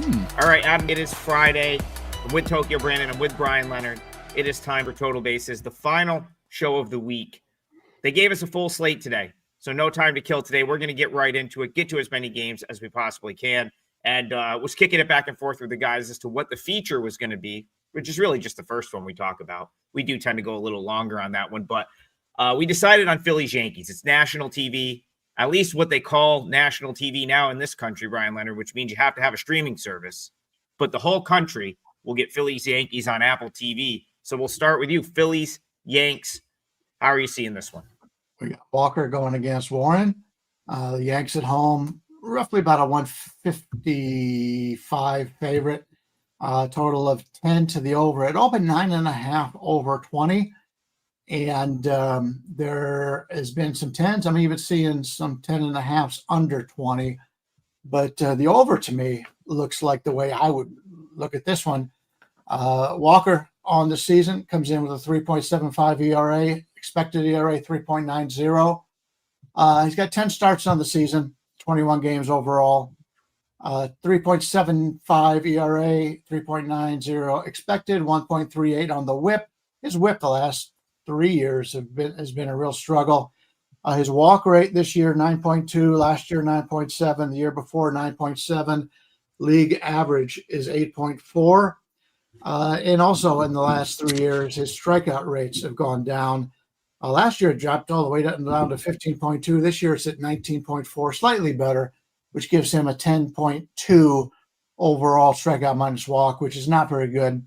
All right, Adam, it is Friday. I'm with Tokyo Brandon. I'm with Bryan Leonard. It is time for Total Bases, the final show of the week. They gave us a full slate today, so no time to kill today. We're going to get right into it, get to as many games as we possibly can, and was kicking it back and forth with the guys as to what the feature was going to be, which is really just the first one we talk about. We do tend to go a little longer on that one, but we decided on Phillies Yankees. It's national TV, at least what they call national TV now in this country, Bryan Leonard, which means you have to have a streaming service. But the whole country will get Phillies Yankees on Apple TV. So we'll start with you, Phillies Yanks. How are you seeing this one? We got Walker going against Warren. The Yanks at home, roughly about a 155 favorite. Total of 10 to the over. It opened 9.5 over 20. And there has been some 10s. I'm even seeing some 10.5s under 20. But the over to me looks like the way I would look at this one. Walker on the season comes in with a 3.75 ERA, expected ERA 3.90. He's got 10 starts on the season, 21 games overall. 3.75 ERA, 3.90 expected, 1.38 on the whip. His whip the last 3 years has been a real struggle. His walk rate this year, 9.2, last year, 9.7, the year before, 9.7. League average is 8.4. And also in the last 3 years, his strikeout rates have gone down. Last year, it dropped all the way down to 15.2. This year, it's at 19.4, slightly better, which gives him a 10.2 overall strikeout minus walk, which is not very good.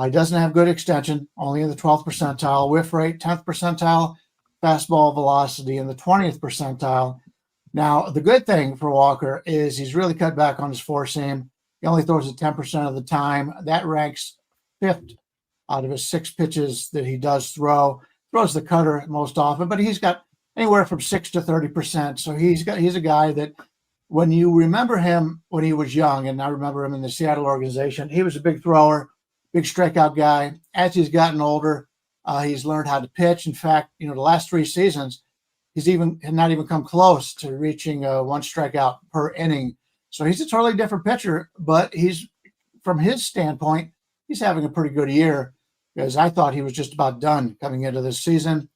He doesn't have good extension, only in the 12th percentile. Whiff rate, 10th percentile. Fastball velocity in the 20th percentile. Now, the good thing for Walker is he's really cut back on his four seam. He only throws it 10% of the time. That ranks 5th out of his 6 pitches that he does throw. Throws the cutter most often, but he's got anywhere from 6 to 30%. So he's a guy that when you remember him when he was young, and I remember him in the Seattle organization, he was a big thrower, big strikeout guy. As he's gotten older, he's learned how to pitch. In fact, the last 3 seasons, he's not even come close to reaching 1 strikeout per inning. So he's a totally different pitcher, but from his standpoint, he's having a pretty good year because I thought he was just about done coming into this season.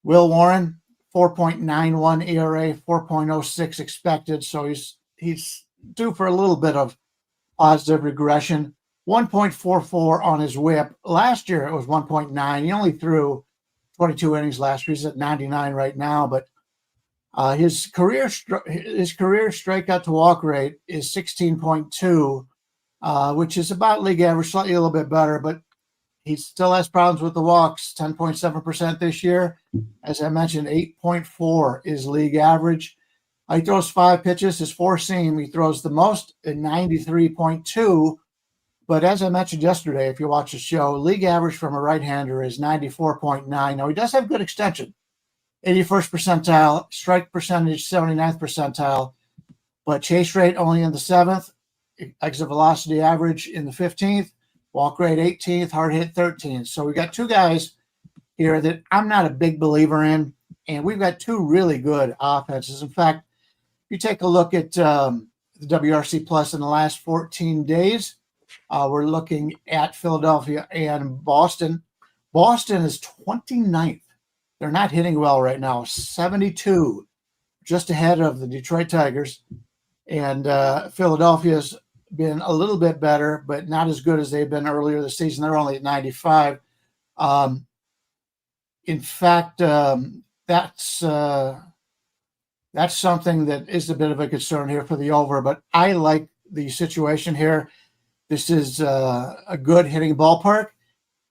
Will Warren, 4.91 ERA, 4.06 expected. So he's due for a little bit of positive regression. 1.44 on his whip. Last year it was 1.9. He only threw 22 innings last year. He's at 99 right now, but his career strikeout to walk rate is 16.2, which is about league average, slightly a little bit better, but he still has problems with the walks, 10.7% this year. As I mentioned, 8.4 is league average. He throws 5 pitches. His four seam, he throws the most at 93.2. But as I mentioned yesterday, if you watch the show, league average from a right-hander is 94.9. Now, he does have good extension, 81st percentile, strike percentage, 79th percentile, but chase rate only in the 7th, exit velocity average in the 15th, walk rate 18th, hard hit 13th. So we got 2 guys here that I'm not a big believer in, and we've got 2 really good offenses. In fact, if you take a look at the WRC Plus in the last 14 days, we're looking at Philadelphia and Boston. Boston is 29th. They're not hitting well right now. 72, just ahead of the Detroit Tigers. And Philadelphia's been a little bit better, but not as good as they've been earlier this season. They're only at 95. In fact, that's something that is a bit of a concern here for the over, but I like the situation here. This is a good hitting ballpark,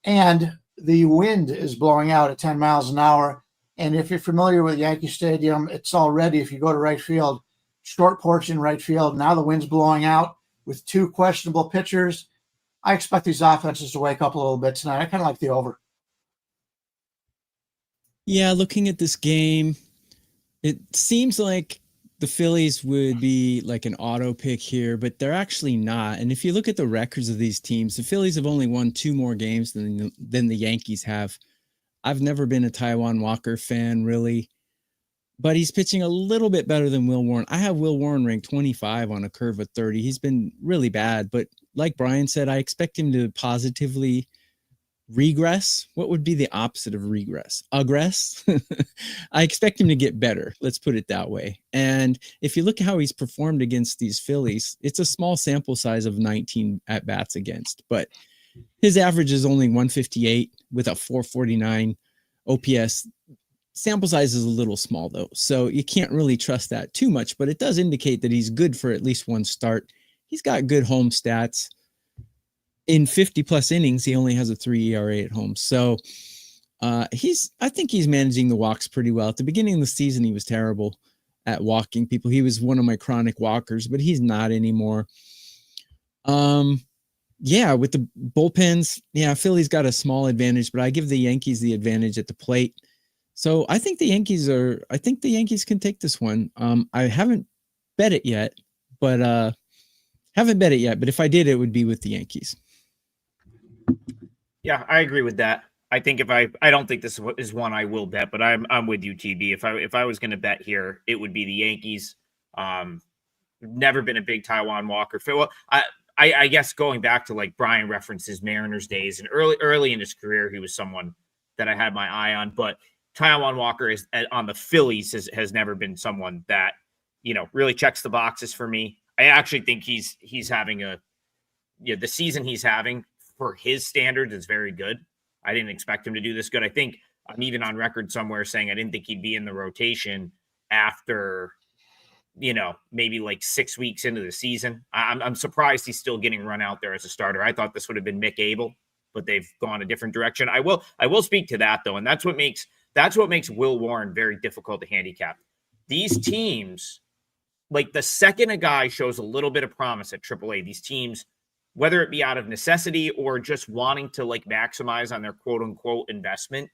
and the wind is blowing out at 10 miles an hour. And if you're familiar with Yankee Stadium, it's already, if you go to right field, short porch in right field. Now the wind's blowing out with 2 questionable pitchers. I expect these offenses to wake up a little bit tonight. I kind of like the over. Yeah, looking at this game, it seems like the Phillies would be like an auto pick here, but they're actually not. And if you look at the records of these teams, the Phillies have only won 2 more games than the Yankees have. I've never been a Taijuan Walker fan, really. but he's pitching a little bit better than Will Warren. I have Will Warren ranked 25 on a curve of 30. He's been really bad, but like Bryan said, I expect him to positively regress. What would be the opposite of regress? Aggress. I expect him to get better. Let's put it that way. And if you look at how he's performed against these Phillies, it's a small sample size of 19 at bats against, but his average is only 158 with a 449 OPS. Sample size is a little small though, so you can't really trust that too much, but it does indicate that he's good for at least one start. He's got good home stats. In 50 plus innings, he only has a 3 ERA at home. So I think he's managing the walks pretty well. At the beginning of the season, he was terrible at walking people. He was one of my chronic walkers, but he's not anymore. Yeah, with the bullpens, Philly's got a small advantage, but I give the Yankees the advantage at the plate. So I think the Yankees can take this one. I haven't bet it yet, but if I did, it would be with the Yankees. Yeah, I agree with that. I think I don't think this is one I will bet, but I'm with you, TB. If I was going to bet here, it would be the Yankees. Never been a big Taijuan Walker fan. Well, I guess going back to like Bryan references Mariners days and early in his career, he was someone that I had my eye on, but Taijuan Walker is on the Phillies has never been someone that, really checks the boxes for me. I actually think he's having the season he's having for his standards is very good. I didn't expect him to do this good. I think I'm even on record somewhere saying I didn't think he'd be in the rotation after, maybe like 6 weeks into the season. I'm surprised he's still getting run out there as a starter. I thought this would have been Mick Abel, but they've gone a different direction. I will speak to that though, and that's what makes Will Warren very difficult to handicap. These teams, like the second a guy shows a little bit of promise at AAA, these teams, whether it be out of necessity or just wanting to like maximize on their quote unquote investment,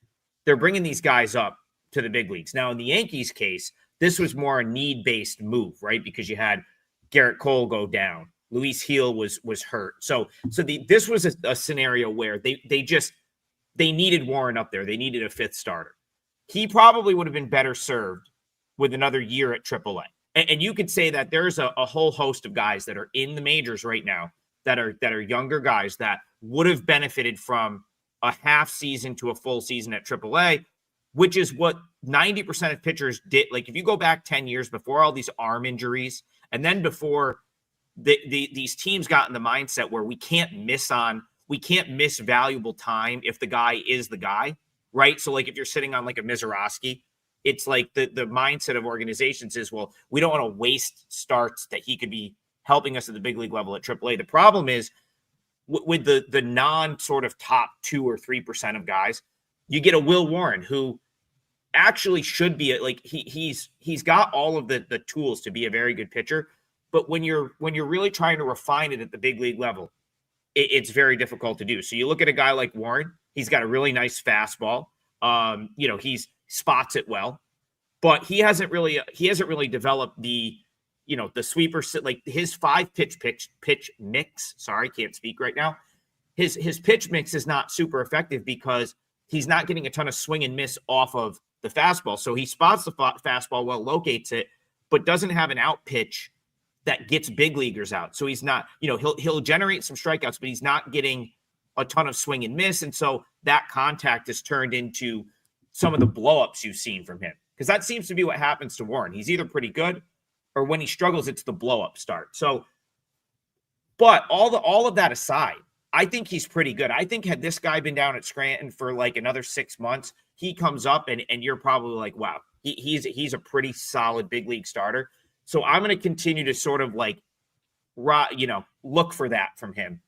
they're bringing these guys up to the big leagues. Now in the Yankees case, this was more a need-based move, right? Because you had Garrett Cole go down. Luis Gil was hurt. So this was a scenario where they needed Warren up there. They needed a fifth starter. He probably would have been better served with another year at AAA. And you could say that there's a whole host of guys that are in the majors right now that are younger guys that would have benefited from a half season to a full season at AAA, which is what 90% of pitchers did. Like if you go back 10 years before all these arm injuries, and then before these teams got in the mindset where we can't miss valuable time if the guy is the guy, right? So like if you're sitting on like a Mizorowski, it's like the mindset of organizations is, well, we don't want to waste starts that he could be helping us at the big league level at AAA. The problem is with the non sort of top 2 or 3% of guys, you get a Will Warren who actually should be like he's got all of the tools to be a very good pitcher. But when you're really trying to refine it at the big league level, it's very difficult to do. So you look at a guy like Warren, he's got a really nice fastball. He's spots it well, but he hasn't really developed the sweeper, like his 5-pitch mix. Sorry, can't speak right now. His pitch mix is not super effective because he's not getting a ton of swing and miss off of the fastball. So he spots the fastball well, locates it, but doesn't have an out pitch that gets big leaguers out. So he's not, he'll generate some strikeouts, but he's not getting a ton of swing and miss. And so that contact has turned into some of the blowups you've seen from him. Because that seems to be what happens to Warren. He's either pretty good or when he struggles, it's the blow-up start. So, but all of that aside, I think he's pretty good. I think had this guy been down at Scranton for like another 6 months, he comes up and you're probably like, wow, he's a pretty solid big league starter. So I'm going to continue to sort of like, look for that from him.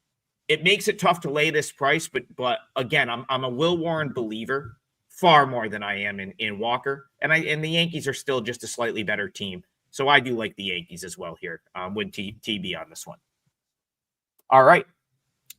It makes it tough to lay this price, but again, I'm a Will Warren believer far more than I am in Walker, and the Yankees are still just a slightly better team. So I do like the Yankees as well here with TB on this one. All right.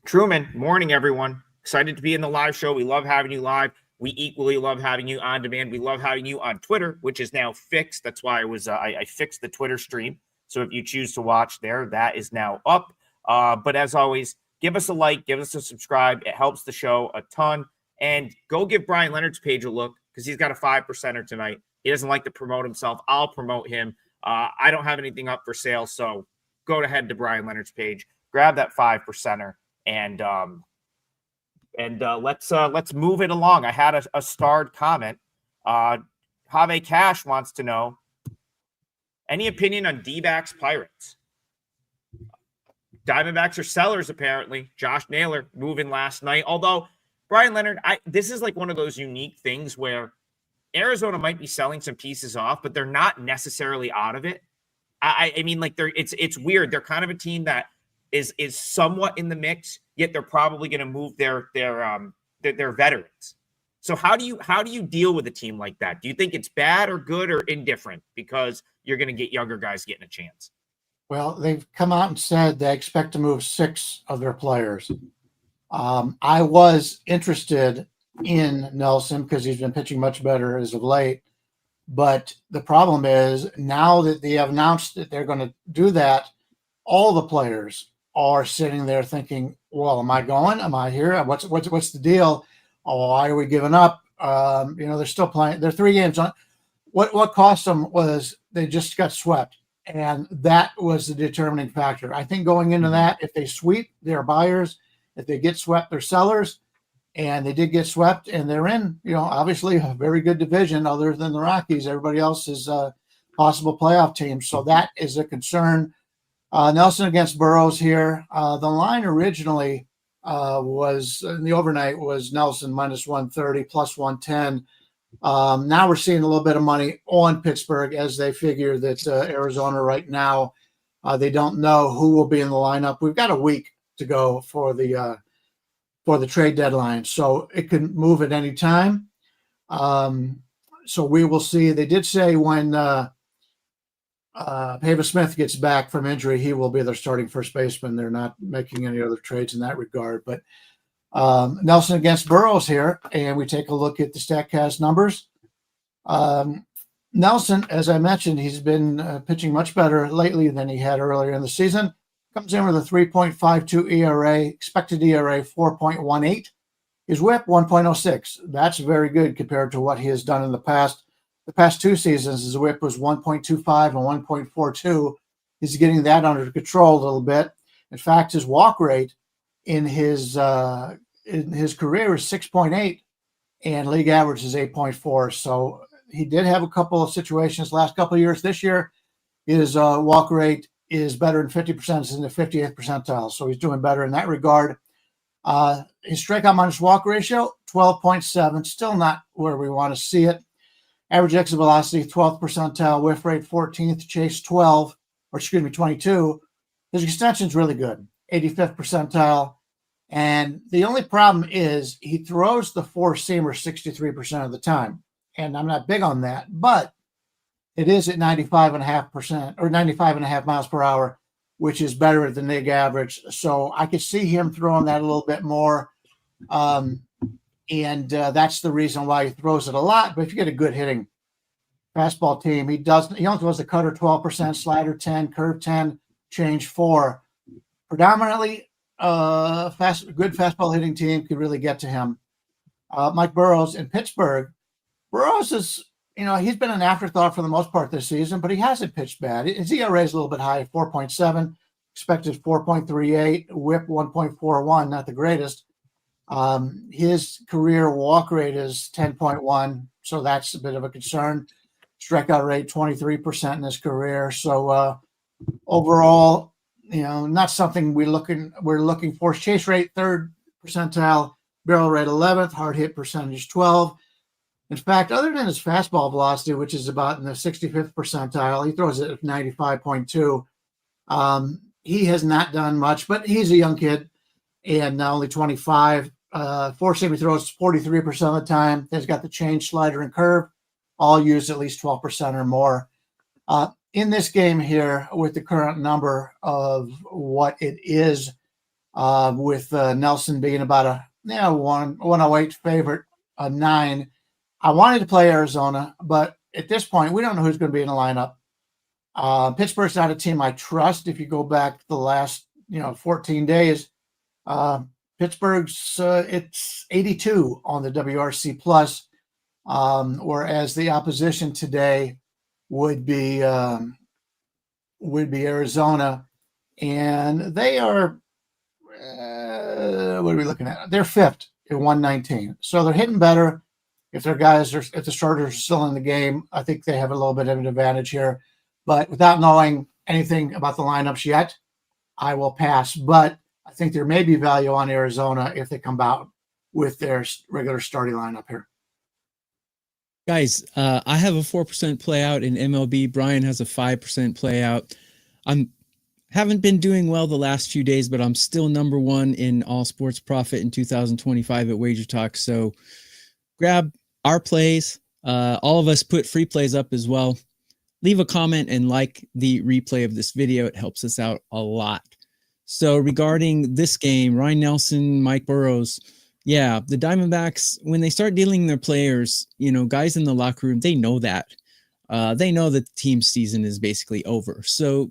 Truman, morning, everyone. Excited to be in the live show. We love having you live. We equally love having you on demand. We love having you on Twitter, which is now fixed. That's why I fixed the Twitter stream. So if you choose to watch there, that is now up. But as always, give us a like, give us a subscribe. It helps the show a ton. And go give Bryan Leonard's page a look because he's got a 5%er tonight. He doesn't like to promote himself. I'll promote him. I don't have anything up for sale, so go ahead to Bryan Leonard's page, grab that 5%er, and let's move it along. I had a starred comment. Have Cash wants to know, any opinion on D-backs Pirates? Diamondbacks are sellers, apparently. Josh Naylor moving last night. Although, Bryan Leonard, this is like one of those unique things where Arizona might be selling some pieces off, but they're not necessarily out of it. I mean, like it's weird. They're kind of a team that is somewhat in the mix, yet they're probably going to move their veterans. So how do you deal with a team like that? Do you think it's bad or good or indifferent because you're going to get younger guys getting a chance? Well, they've come out and said they expect to move 6 of their players. I was interested in Nelson because he's been pitching much better as of late. But the problem is now that they have announced that they're going to do that, all the players are sitting there thinking, well, am I going? Am I here? What's the deal? Oh, why are we giving up? They're still playing. They're 3 games on. What cost them was they just got swept. And that was the determining factor. I think going into that, if they sweep, they're buyers. If they get swept, they're sellers. And they did get swept, and they're in, obviously a very good division other than the Rockies. Everybody else is possible playoff teams. So that is a concern. Nelson against Burrows here. The line originally was in the overnight was Nelson minus 130 plus 110. Now we're seeing a little bit of money on Pittsburgh as they figure that Arizona right now, they don't know who will be in the lineup. We've got a week to go for the trade deadline, so it can move at any time. So we will see. They did say when Pava Smith gets back from injury, he will be their starting first baseman. They're not making any other trades in that regard. But Nelson against Burrows here, and we take a look at the StatCast numbers. Nelson, as I mentioned, he's been pitching much better lately than he had earlier in the season. Comes in with a 3.52 ERA, expected ERA 4.18. His whip 1.06. That's very good compared to what he has done in the past. The past 2 seasons, his whip was 1.25 and 1.42. He's getting that under control a little bit. In fact, his walk rate in his career is 6.8, and league average is 8.4. So he did have a couple of situations last couple of years. This year, his walk rate is better than 50%. It's in the 50th percentile. So he's doing better in that regard. His strikeout minus walk ratio, 12.7. Still not where we want to see it. Average exit velocity, 12th percentile. Whiff rate, 14th. Chase, 22. His extension is really good, 85th percentile. And the only problem is he throws the four-seamer 63% of the time. And I'm not big on that, but it is at 95.5% or 95.5 miles per hour, which is better than league average. So I could see him throwing that a little bit more. And that's the reason why he throws it a lot. But if you get a good hitting fastball team, he only throws the cutter 12%, slider 10, curve 10, change 4. Predominantly good fastball hitting team could really get to him. Mike Burrows in Pittsburgh. Burrows is, he's been an afterthought for the most part this season, but he hasn't pitched bad. His ERA is a little bit high, 4.7, expected 4.38, whip 1.41, not the greatest. His career walk rate is 10.1, so that's a bit of a concern. Strikeout rate 23% in his career. So overall, not something we're looking for. Chase rate 3rd percentile, barrel rate 11th, hard hit percentage 12. In fact, other than his fastball velocity, which is about in the 65th percentile, he throws it at 95.2. He has not done much, but he's a young kid and only 25. Four-seam he throws 43% of the time. He's got the change, slider, and curve, all used at least 12% or more. In this game here, with the current number of what it is, with Nelson being about a 108 favorite, a 9. I wanted to play Arizona, but at this point, we don't know who's going to be in the lineup. Pittsburgh's not a team I trust. If you go back the last 14 days, Pittsburgh's it's 82 on the WRC plus. whereas the opposition today would be Arizona, and they are what are we looking at? They're fifth at 119, so they're hitting better. If if the starters are still in the game, I think they have a little bit of an advantage here. But without knowing anything about the lineups yet, I will pass. But I think there may be value on Arizona if they come out with their regular starting lineup here. Guys, I have a 4% play out in MLB. Bryan has a 5% play out. Haven't been doing well the last few days, but I'm still number one in all sports profit in 2025 at Wager Talk. So grab our plays. All of us put free plays up as well. Leave a comment and like the replay of this video. It helps us out a lot. So regarding this game, Ryan Nelson, Mike Burrows, yeah, the Diamondbacks, when they start dealing their players, guys in the locker room, they know that. They know that the team's season is basically over. So,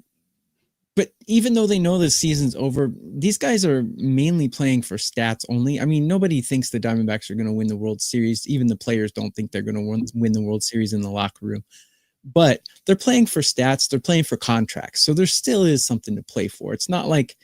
but even though they know the season's over, these guys are mainly playing for stats only. I mean, nobody thinks the Diamondbacks are going to win the World Series. Even the players don't think they're going to win the World Series in the locker room. But they're playing for stats. They're playing for contracts. So there still is something to play for. It's not like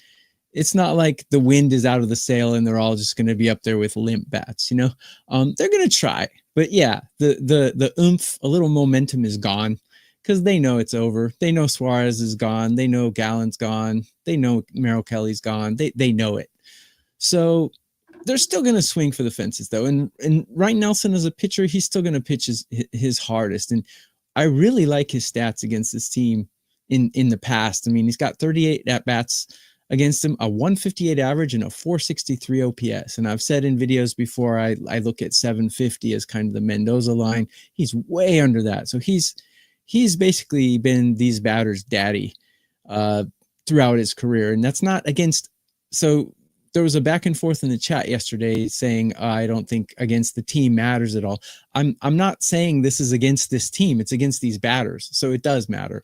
the wind is out of the sail and they're all just going to be up there with limp bats. They're going to try. But yeah, the oomph, a little momentum is gone. Because they know it's over. They know Suarez is gone. They know Gallen's gone. They know Merrill Kelly's gone. They know it. So they're still going to swing for the fences, though. And Ryan Nelson as a pitcher, he's still going to pitch his hardest. And I really like his stats against this team in the past. I mean, he's got 38 at-bats against him, a 158 average and a 463 OPS. And I've said in videos before, I look at 750 as kind of the Mendoza line. He's way under that. So he's basically been these batters' daddy throughout his career. And that's not against. So there was a back and forth in the chat yesterday saying, I don't think against the team matters at all. I'm not saying this is against this team. It's against these batters. So it does matter.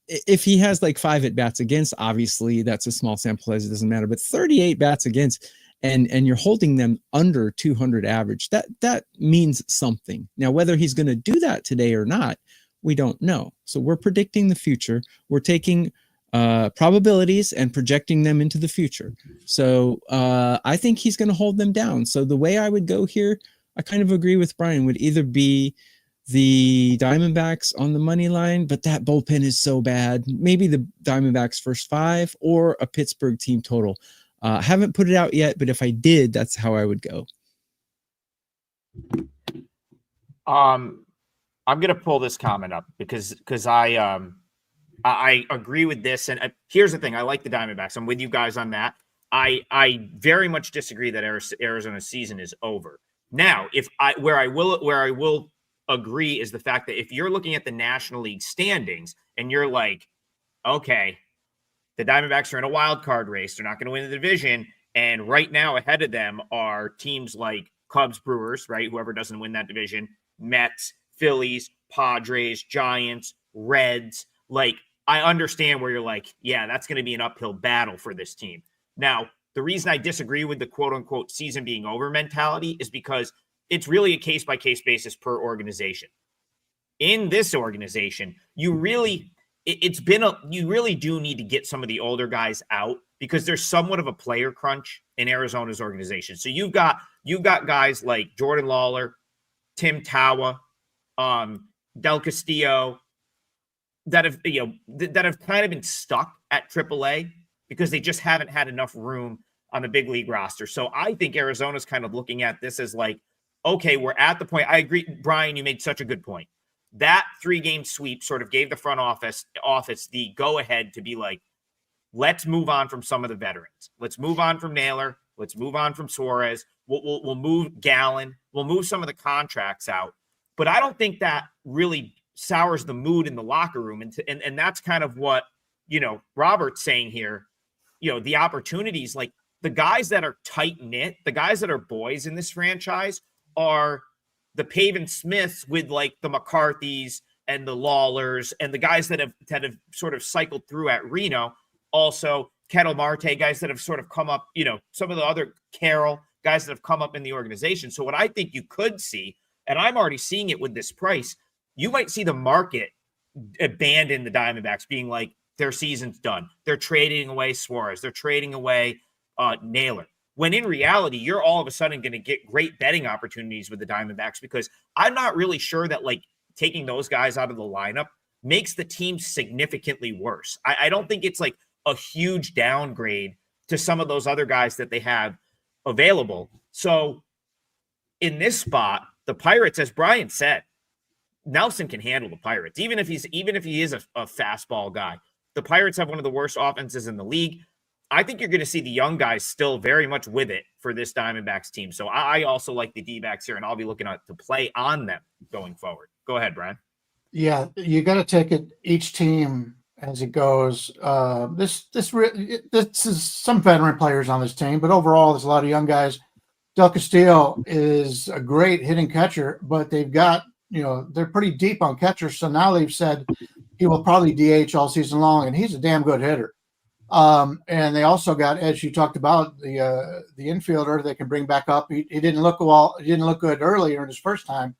If he has like 5 at bats against, obviously that's a small sample size. It doesn't matter, but 38 bats against, and you're holding them under 200 average. That means something. Now, whether he's going to do that today or not, we don't know. So we're predicting the future. We're taking probabilities and projecting them into the future. So I think he's going to hold them down. So the way I would go here, I kind of agree with Bryan, would either be the Diamondbacks on the money line, but that bullpen is so bad. Maybe the Diamondbacks first 5 or a Pittsburgh team total. Haven't put it out yet, but if I did, that's how I would go. I'm going to pull this comment up because I agree with this. And here's the thing. I like the Diamondbacks. I'm with you guys on that. I very much disagree that Arizona's season is over. Now, where I will agree is the fact that if you're looking at the National League standings and you're like, okay, the Diamondbacks are in a wild card race. They're not going to win the division. And right now ahead of them are teams like Cubs, Brewers, right? Whoever doesn't win that division, Mets, Phillies, Padres, Giants, Reds. Like, I understand where you're like, yeah, that's going to be an uphill battle for this team. Now, the reason I disagree with the quote unquote season being over mentality is because it's really a case-by-case basis per organization. In this organization, you really do need to get some of the older guys out because there's somewhat of a player crunch in Arizona's organization. So you've got guys like Jordan Lawler, Tim Tawa, Del Castillo that have kind of been stuck at AAA because they just haven't had enough room on the big league roster. So I think Arizona's kind of looking at this as like, okay, we're at the point. I agree, Bryan, you made such a good point. That 3-game sweep sort of gave the front office the go-ahead to be like, let's move on from some of the veterans. Let's move on from Naylor. Let's move on from Suarez. We'll move Gallen. We'll move some of the contracts out. But I don't think that really sours the mood in the locker room. And that's kind of what, Robert's saying here, the opportunities, like the guys that are tight-knit, the guys that are boys in this franchise are the Pavin Smiths with like the McCarthys and the Lawlers and the guys that have sort of cycled through at Reno. Also, Kettle Marte, guys that have sort of come up, some of the other Carroll guys that have come up in the organization. So what I think you could see and I'm already seeing it with this price, you might see the market abandon the Diamondbacks, being like, their season's done. They're trading away Suarez. They're trading away Naylor. When in reality, you're all of a sudden going to get great betting opportunities with the Diamondbacks, because I'm not really sure that like taking those guys out of the lineup makes the team significantly worse. I don't think it's like a huge downgrade to some of those other guys that they have available. So in this spot, the Pirates, as Bryan said, Nelson can handle the Pirates, even if he is a fastball guy. The Pirates have one of the worst offenses in the league. I think you're going to see the young guys still very much with it for this Diamondbacks team. So I also like the D-backs here, and I'll be looking to play on them going forward. Go ahead, Bryan. Yeah, you got to take it each team as it goes. This is some veteran players on this team, but overall, there's a lot of young guys. Del Castillo is a great hitting catcher, but they've got, they're pretty deep on catchers. So now they've said he will probably DH all season long, and he's a damn good hitter. And they also got, as you talked about, the infielder they can bring back up. He didn't look well. He didn't look good earlier in his first time,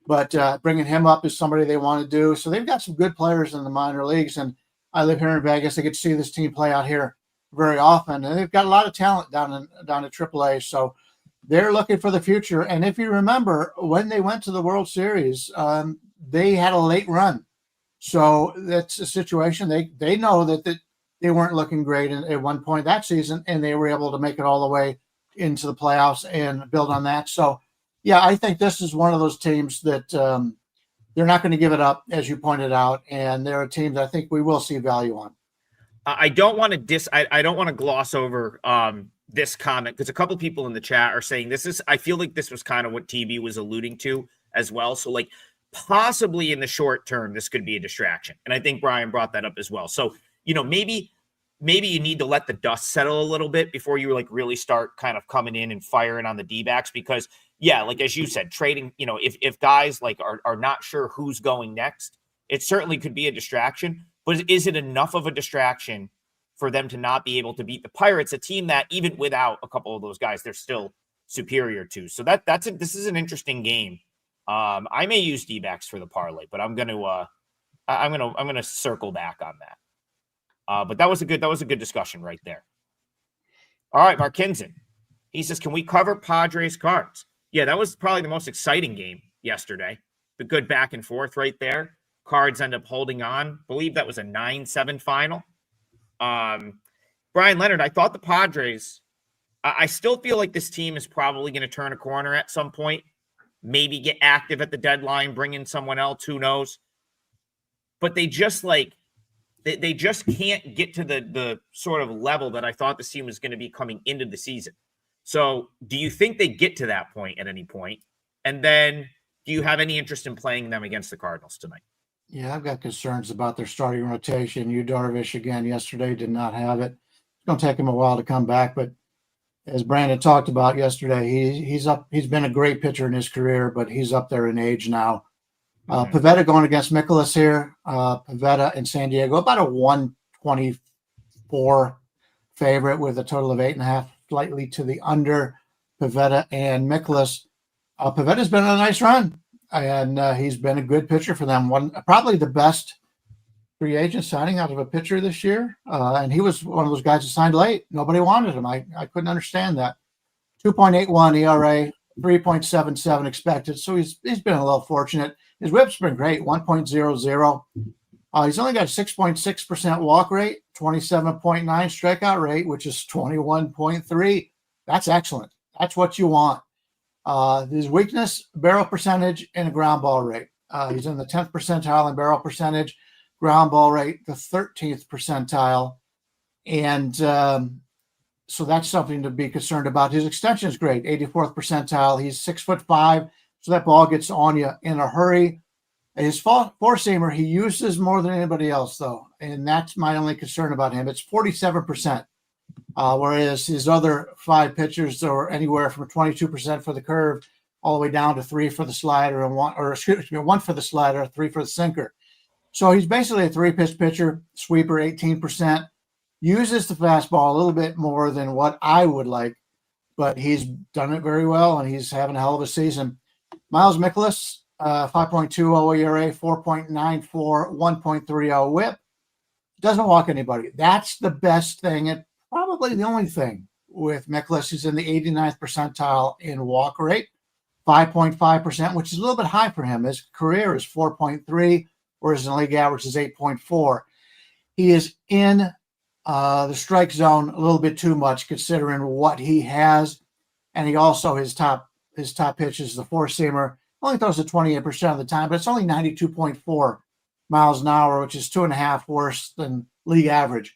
but bringing him up is somebody they want to do. So they've got some good players in the minor leagues, and I live here in Vegas. I get to see this team play out here very often, and they've got a lot of talent down at AAA. So they're looking for the future. And if you remember, when they went to the World Series, they had a late run. So that's a situation they know that they weren't looking great at one point that season, and they were able to make it all the way into the playoffs and build on that. So, yeah, I think this is one of those teams that they're not going to give it up, as you pointed out, and they're a team that I think we will see value on. I don't want to I don't want to gloss over this comment, because a couple people in the chat are saying I feel like this was kind of what TB was alluding to as well. So like possibly in the short term, this could be a distraction. And I think Bryan brought that up as well. So, maybe you need to let the dust settle a little bit before you like really start kind of coming in and firing on the D-backs, because yeah, like as you said, trading, if guys like are not sure who's going next, it certainly could be a distraction. But is it enough of a distraction for them to not be able to beat the Pirates, a team that even without a couple of those guys, they're still superior to? So this is an interesting game. I may use D-backs for the parlay, but I'm gonna circle back on that. But that was a good discussion right there. All right, Markinson. He says, can we cover Padres Cards? Yeah, that was probably the most exciting game yesterday. The good back and forth right there. Cards end up holding on. I believe that was a 9-7 final. Bryan Leonard, I thought the Padres, I still feel like this team is probably going to turn a corner at some point. Maybe get active at the deadline, bring in someone else, who knows. But they just they just can't get to the sort of level that I thought this team was going to be coming into the season. So do you think they get to that point at any point? And then do you have any interest in playing them against the Cardinals tonight? Yeah, I've got concerns about their starting rotation. Yu Darvish again yesterday did not have it. It's going to take him a while to come back, but as Brandon talked about yesterday, he's up. He's been a great pitcher in his career, but he's up there in age now. Pivetta going against Mikolas here. Pivetta in San Diego, about a 124 favorite with a total of 8.5, slightly to the under. Pivetta and Mikolas. Pivetta's been on a nice run, and he's been a good pitcher for them. Probably the best free agent signing out of a pitcher this year. And he was one of those guys that signed late. Nobody wanted him. I couldn't understand that. 2.81 ERA, 3.77 expected. So he's been a little fortunate. His whip's been great, 1.00. He's only got a 6.6% walk rate, 27.9 strikeout rate, which is 21.3. That's excellent. That's what you want. His weakness, barrel percentage, and a ground ball rate. He's in the 10th percentile in barrel percentage, ground ball rate, the 13th percentile. And so that's something to be concerned about. His extension is great, 84th percentile. He's 6'5", so that ball gets on you in a hurry. His four-seamer, he uses more than anybody else, though, and that's my only concern about him. It's 47%, whereas his other 5 pitchers are anywhere from 22% for the curve all the way down to 3 for the slider and 1 for the slider, 3 for the sinker. So he's basically a 3-pitch pitcher, sweeper 18%, uses the fastball a little bit more than what I would like, but he's done it very well, and he's having a hell of a season. Miles Mikolas, 5.20 ERA, 4.94, 1.30 WHIP. Doesn't walk anybody. That's the best thing, and probably the only thing with Mikolas. He's in the 89th percentile in walk rate, 5.5%, which is a little bit high for him. His career is 4.3, whereas the league average is 8.4. He is in the strike zone a little bit too much considering what he has, and he also his top pitch is the four-seamer. Only throws it 28% of the time, but it's only 92.4 miles an hour, which is 2.5 worse than league average.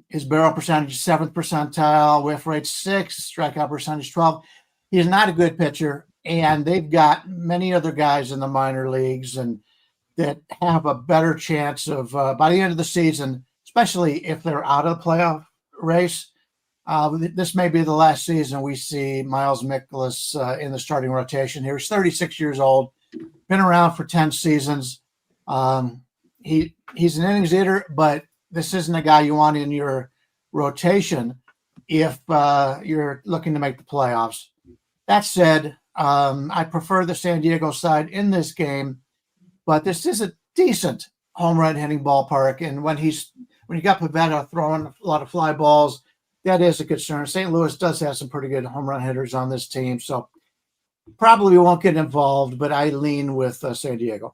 His barrel percentage is 7th percentile, whiff rate 6, strikeout percentage 12. He is not a good pitcher, and they've got many other guys in the minor leagues and that have a better chance of by the end of the season, especially if they're out of the playoff race. This may be the last season we see Miles Mikolas in the starting rotation here. He's 36 years old, been around for 10 seasons. He's an innings eater, but this isn't a guy you want in your rotation if you're looking to make the playoffs. That said, I prefer the San Diego side in this game, but this is a decent home run hitting ballpark. And when you got Pivetta throwing a lot of fly balls, that is a concern. St. Louis does have some pretty good home run hitters on this team, so probably won't get involved, but I lean with San Diego.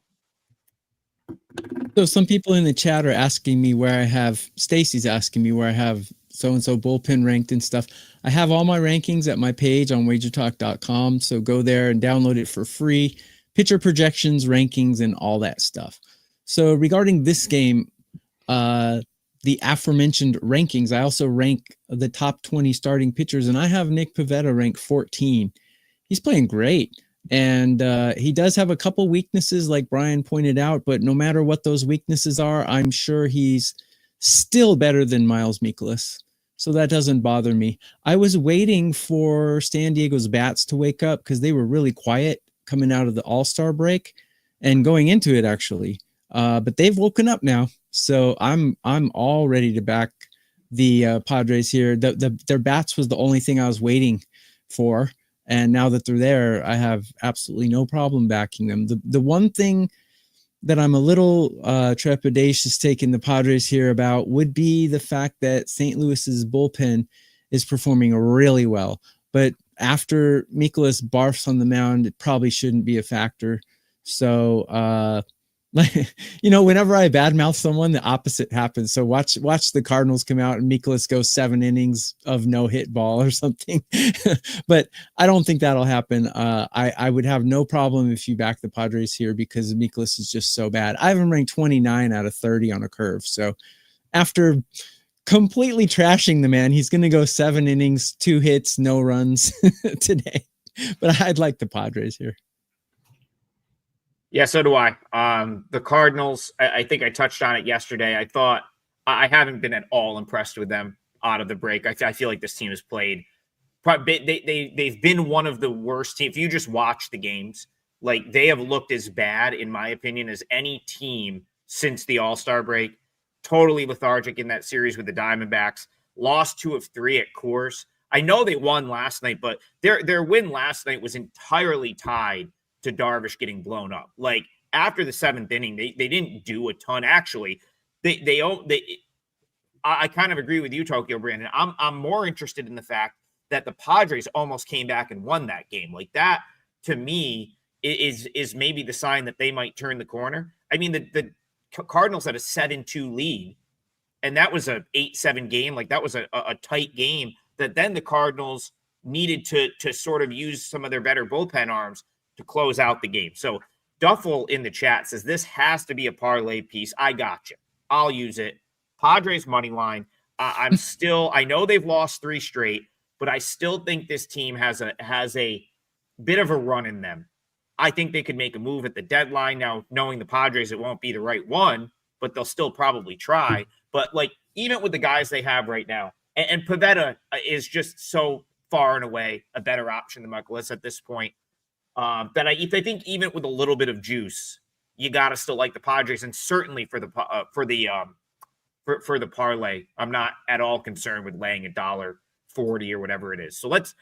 So some people in the chat are asking me where I have, Stacy's asking me where I have so-and-so bullpen ranked and stuff. I have all my rankings at my page on wagertalk.com, so go there and download it for free. Pitcher projections, rankings, and all that stuff. So regarding this game, the aforementioned rankings, I also rank the top 20 starting pitchers, and I have Nick Pivetta ranked 14. He's playing great, and he does have a couple weaknesses like Bryan pointed out, but no matter what those weaknesses are, I'm sure he's still better than Miles Mikolas, so that doesn't bother me. I was waiting for San Diego's bats to wake up because they were really quiet coming out of the All-Star break and going into it, actually. But they've woken up now, so I'm all ready to back the Padres here. Their bats was the only thing I was waiting for, and now that they're there, I have absolutely no problem backing them. The one thing that I'm a little trepidatious taking the Padres here about would be the fact that St. Louis's bullpen is performing really well, but after Mikolas barfs on the mound, it probably shouldn't be a factor. So, whenever I badmouth someone, the opposite happens. So watch the Cardinals come out and Mikolas go 7 innings of no hit ball or something. But I don't think that'll happen. I would have no problem if you back the Padres here because Mikolas is just so bad. I have him ranked 29 out of 30 on a curve. So after completely trashing the man, he's going to go 7 innings, 2 hits, no runs today. But I'd like the Padres here. Yeah, so do I. The Cardinals, I think I touched on it yesterday. I thought I haven't been at all impressed with them out of the break. I feel like this team has played. They've been one of the worst teams. If you just watch the games, like they have looked as bad, in my opinion, as any team since the All-Star break. Totally lethargic in that series with the Diamondbacks. Lost 2 of 3 at Coors. I know they won last night, but their win last night was entirely tied to Darvish getting blown up. Like after the 7th inning, they didn't do a ton. Actually, I kind of agree with you, Tokyo Brandon. I'm more interested in the fact that the Padres almost came back and won that game. Like that to me is maybe the sign that they might turn the corner. I mean, the Cardinals had a 7-2 lead, and that was a 8-7 game. Like that was a tight game that then the Cardinals needed to sort of use some of their better bullpen arms to close out the game. So Duffel in the chat says this has to be a parlay piece. I got you. I'll use it. Padres money line. I know they've lost 3 straight, but I still think this team has a bit of a run in them. I think they could make a move at the deadline. Now, knowing the Padres, it won't be the right one, but they'll still probably try. But like even with the guys they have right now, and Pivetta is just so far and away a better option than Mikolas at this point. That I think even with a little bit of juice, you gotta still like the Padres, and certainly for the parlay, I'm not at all concerned with laying $1 40 or whatever it is. So let's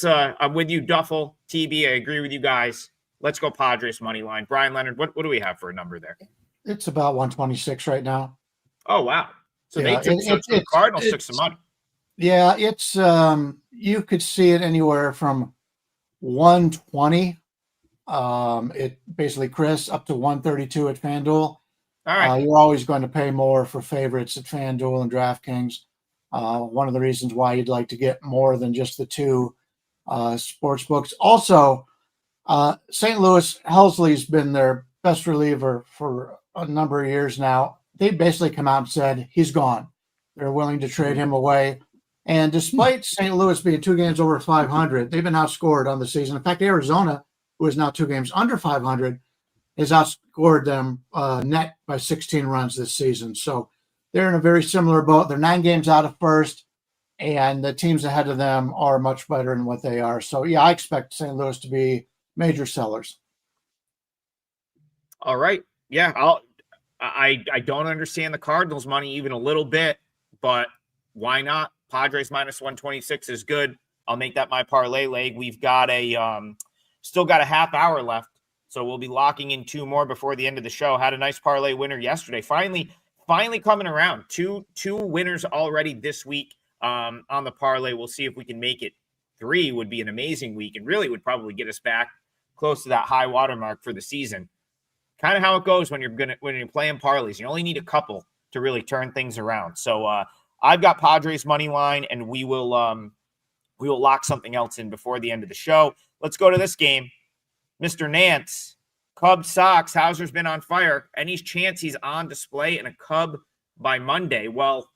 I'm with you, Duffel, TB. I agree with you guys. Let's go Padres money line. Brian Leonard, what do we have for a number there? It's about 126 right now. Oh, wow. So Yeah, the Cardinals took some money. Yeah, it's you could see it anywhere from 120. It basically, Chris, up to 132 at FanDuel. All right. You're always going to pay more for favorites at FanDuel and DraftKings. One of the reasons why you'd like to get more than just the two sports books. Also, St. Louis, Helsley's been their best reliever for a number of years now. They basically come out and said he's gone. They're willing to trade him away. And despite St. Louis being 2 games over 500, they've been outscored on the season. In fact, Arizona, who is now 2 games under 500, has outscored them net by 16 runs this season. So they're in a very similar boat. They're 9 games out of first, and the teams ahead of them are much better than what they are. So, yeah, I expect St. Louis to be major sellers. All right. Yeah, I don't understand the Cardinals money even a little bit, but why not? Padres minus 126 is good. I'll make that my parlay leg. We've got still got a half hour left, so we'll be locking in 2 more before the end of the show. Had a nice parlay winner yesterday. Finally coming around. Two winners already this week on the parlay. We'll see if we can make it 3. Would be an amazing week and really would probably get us back close to that high water mark for the season. Kind of how it goes when you're playing parlays. You only need a couple to really turn things around. So I've got Padres money line, and we will lock something else in before the end of the show. Let's go to this game. Mr. Nance, Cubs Sox. Hauser's been on fire. Any chance he's on display in a Cub by Monday? Well,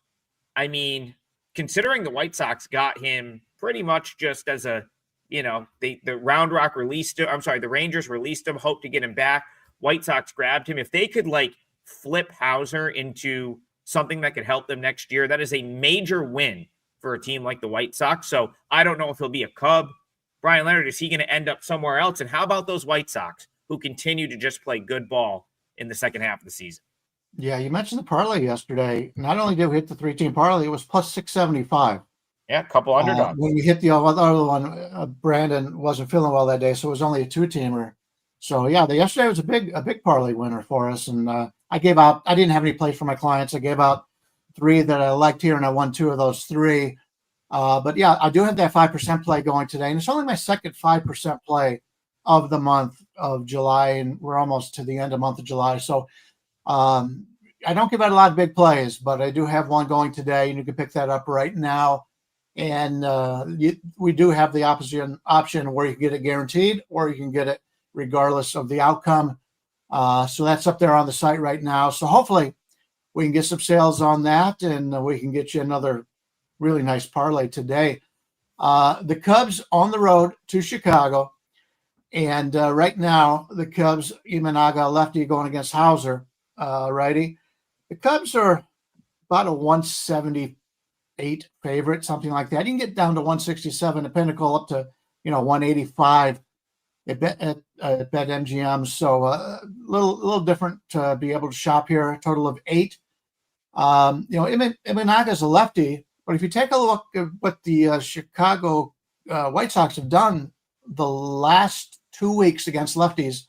I mean, considering the White Sox got him pretty much just as a, the Round Rock released him. I'm sorry, the Rangers released him, hoped to get him back. White Sox grabbed him. If they could flip Hauser into something that could help them next year, that is a major win for a team like the White Sox. So I don't know if he'll be a Cub. Brian Leonard, is he going to end up somewhere else? And how about those White Sox who continue to just play good ball in the second half of the season? Yeah, you mentioned the parlay yesterday. Not only did we hit the 3-team parlay, it was plus 675. Yeah, a couple underdogs. When we hit the other one, Brandon wasn't feeling well that day, so it was only a 2-teamer. So yeah, yesterday was a big parlay winner for us, and I didn't have any plays for my clients. I gave out 3 that I liked here, and I won 2 of those 3. But yeah, I do have that 5% play going today, and it's only my second 5% play of the month of July, and we're almost to the end of the month of July. So I don't give out a lot of big plays, but I do have one going today, and you can pick that up right now. And we do have the option where you can get it guaranteed, or you can get it regardless of the outcome. So that's up there on the site right now. So hopefully we can get some sales on that, and we can get you another really nice parlay today. The Cubs on the road to Chicago. And right now, the Cubs, Imanaga, lefty, going against Hauser, righty. The Cubs are about a 178 favorite, something like that. You can get down to 167, the Pinnacle up to 185 at BetMGM. So a little different to be able to shop here. A total of 8. Imanaga is a lefty, but if you take a look at what the Chicago White Sox have done the last 2 weeks against lefties,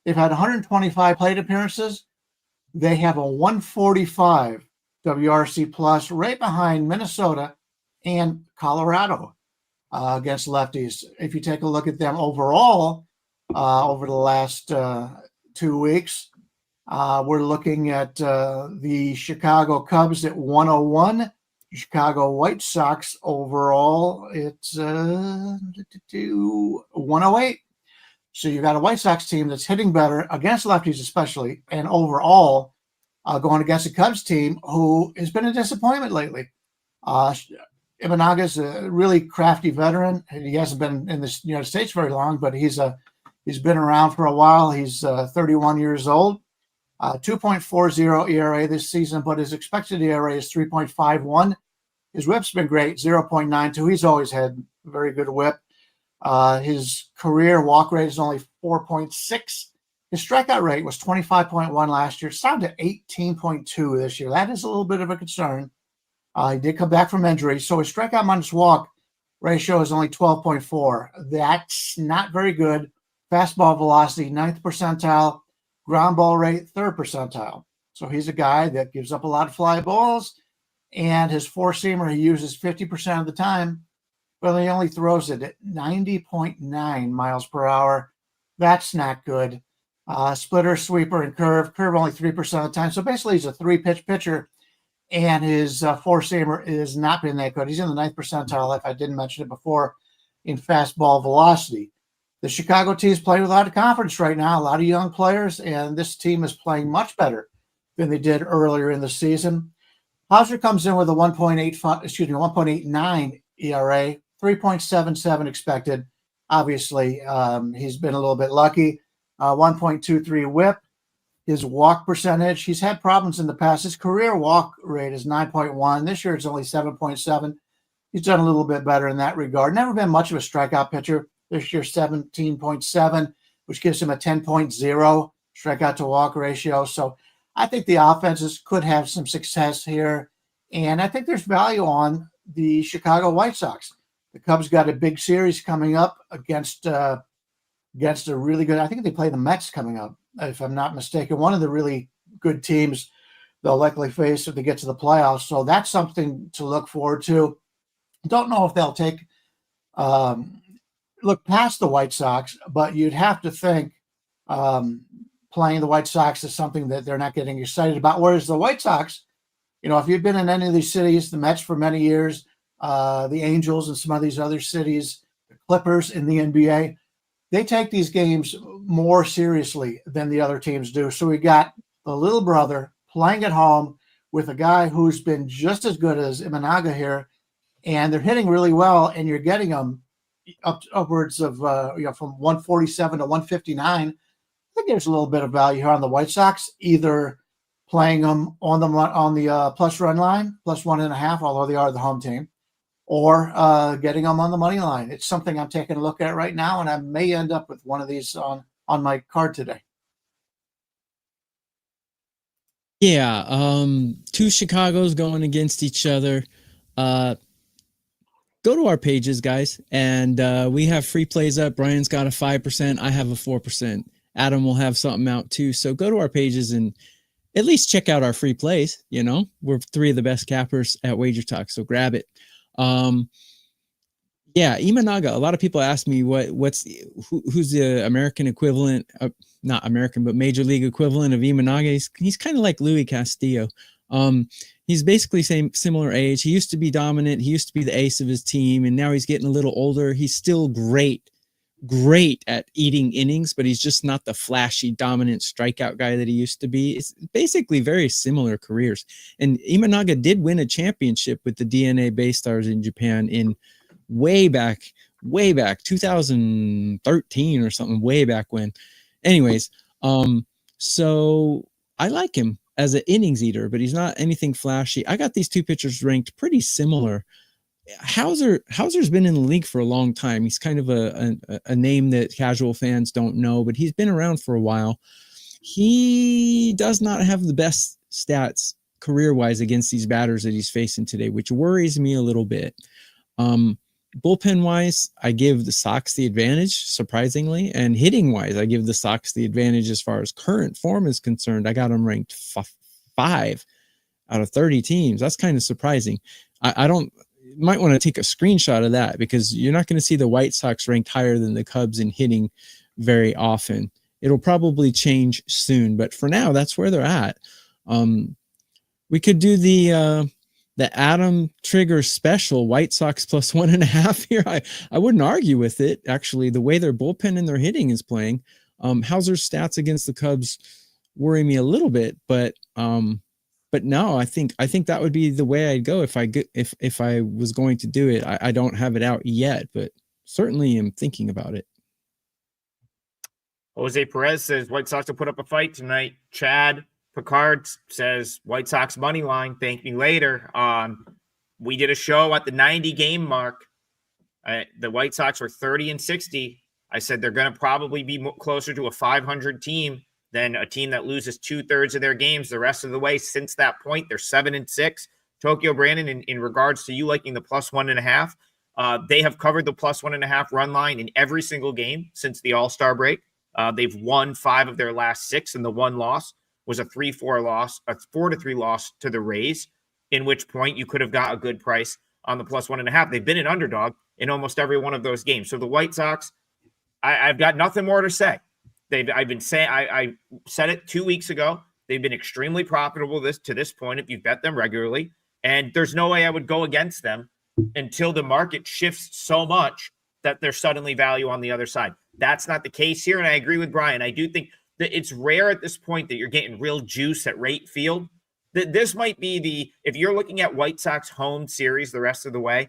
they've had 125 plate appearances. They have a 145 WRC plus, right behind Minnesota and Colorado against lefties. If you take a look at them overall over the last 2 weeks, we're looking at the Chicago Cubs at 101. Chicago White Sox overall, it's 108. So you've got a White Sox team that's hitting better against lefties especially, and overall going against a Cubs team who has been a disappointment lately. Imanaga's a really crafty veteran. He hasn't been in the United States very long, but he's been around for a while. He's 31 years old. 2.40 ERA this season, but his expected ERA is 3.51. His whip's been great, 0.92. He's always had a very good whip. His career walk rate is only 4.6. His strikeout rate was 25.1 last year. It's down to 18.2 this year. That is a little bit of a concern. He did come back from injury, so his strikeout minus walk ratio is only 12.4. That's not very good. Fastball velocity, 9th percentile. Ground ball rate, 3rd percentile. So he's a guy that gives up a lot of fly balls, and his four-seamer he uses 50% of the time, but he only throws it at 90.9 miles per hour. That's not good. Splitter, sweeper, and curve. Curve only 3% of the time. So basically he's a 3-pitch pitcher, and his four-seamer is not been that good. He's in the 9th percentile, if I didn't mention it before, in fastball velocity. The Chicago team is playing with a lot of confidence right now, a lot of young players, and this team is playing much better than they did earlier in the season. Hauser comes in with a 1.89 ERA, 3.77 expected. Obviously, he's been a little bit lucky. 1.23 whip. His walk percentage, he's had problems in the past. His career walk rate is 9.1. This year it's only 7.7. He's done a little bit better in that regard. Never been much of a strikeout pitcher. This year 17.7, which gives him a 10.0 strikeout to walk ratio. So I think the offenses could have some success here. And I think there's value on the Chicago White Sox. The Cubs got a big series coming up against a really good, I think they play the Mets coming up, if I'm not mistaken. One of the really good teams they'll likely face if they get to the playoffs. So that's something to look forward to. Don't know if they'll look past the White Sox, but you'd have to think playing the White Sox is something that they're not getting excited about. Whereas the White Sox, if you've been in any of these cities, the Mets for many years, the Angels and some of these other cities, the Clippers in the NBA, they take these games more seriously than the other teams do. So we got the little brother playing at home with a guy who's been just as good as Imanaga here, and they're hitting really well, and you're getting them upwards of from 147 to 159. I think there's a little bit of value here on the White Sox, either playing them on the plus run line, plus 1.5, although they are the home team, or getting them on the money line. It's something I'm taking a look at right now, and I may end up with one of these on my card today. Yeah, two Chicagos going against each other. Go to our pages, guys, and we have free plays up. Brian's got a 5%. I have a 4%. Adam will have something out too. So go to our pages and at least check out our free plays. We're 3 of the best cappers at Wager Talk, so grab it. Yeah, Imanaga. A lot of people ask me who's the American equivalent, not American, but Major League equivalent of Imanaga. He's kind of like Louis Castillo. He's basically similar age. He used to be dominant. He used to be the ace of his team, and now he's getting a little older. He's still great at eating innings, but he's just not the flashy, dominant strikeout guy that he used to be. It's basically very similar careers. And Imanaga did win a championship with the DNA Baystars in Japan in way back, 2013 or something, way back when. Anyways, so I like him as an innings eater, but he's not anything flashy. I got these two pitchers ranked pretty similar. Hauser's been in the league for a long time. He's kind of a name that casual fans don't know, but he's been around for a while. He does not have the best stats career-wise against these batters that he's facing today, which worries me a little bit. Bullpen-wise, I give the Sox the advantage, surprisingly, and hitting-wise, I give the Sox the advantage as far as current form is concerned. I got them ranked 5 out of 30 teams. That's kind of surprising. You might want to take a screenshot of that, because you're not going to see the White Sox ranked higher than the Cubs in hitting very often. It'll probably change soon, but for now, that's where they're at. We could do the Adam Trigger special, White Sox plus 1.5 here. I wouldn't argue with it. Actually, the way their bullpen and their hitting is playing, Hauser's stats against the Cubs worry me a little bit, but no, I think that would be the way I'd go if I was going to do it. I don't have it out yet, but certainly am thinking about it. Jose Perez says White Sox will put up a fight tonight. Chad Picard says White Sox money line. Thank me later. We did a show at the 90 game mark. The White Sox were 30-60. I said they're going to probably be closer to a 500 team than a team that loses 2/3 of their games the rest of the way. Since that point, they're 7-6, Tokyo Brandon, in regards to you liking the +1.5, they have covered the +1.5 run line in every single game since the All-Star break. They've won 5 of their last 6, and the one loss was a 3-4 loss, a 4-3 loss to the Rays, in which point you could have got a good price on the +1.5. They've been an underdog in almost every one of those games. So the White Sox, I've got nothing more to say. I said it 2 weeks ago. They've been extremely profitable to this point if you bet them regularly, and there's no way I would go against them until the market shifts so much that there's suddenly value on the other side. That's not the case here, and I agree with Bryan. I do think that it's rare at this point that you're getting real juice at Rate Field. This might be if you're looking at White Sox home series the rest of the way,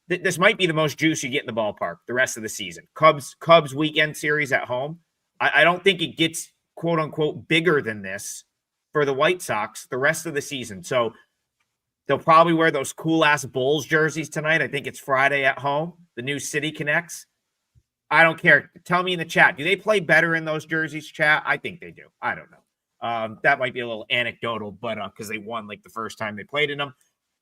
this might be the most juice you get in the ballpark the rest of the season. Cubs weekend series at home. I don't think it gets, quote unquote, bigger than this for the White Sox the rest of the season. So they'll probably wear those cool ass Bulls jerseys tonight. I think it's Friday at home. The new City Connects. I don't care. Tell me in the chat. Do they play better in those jerseys, chat? I think they do. I don't know. That might be a little anecdotal, but because they won like the first time they played in them.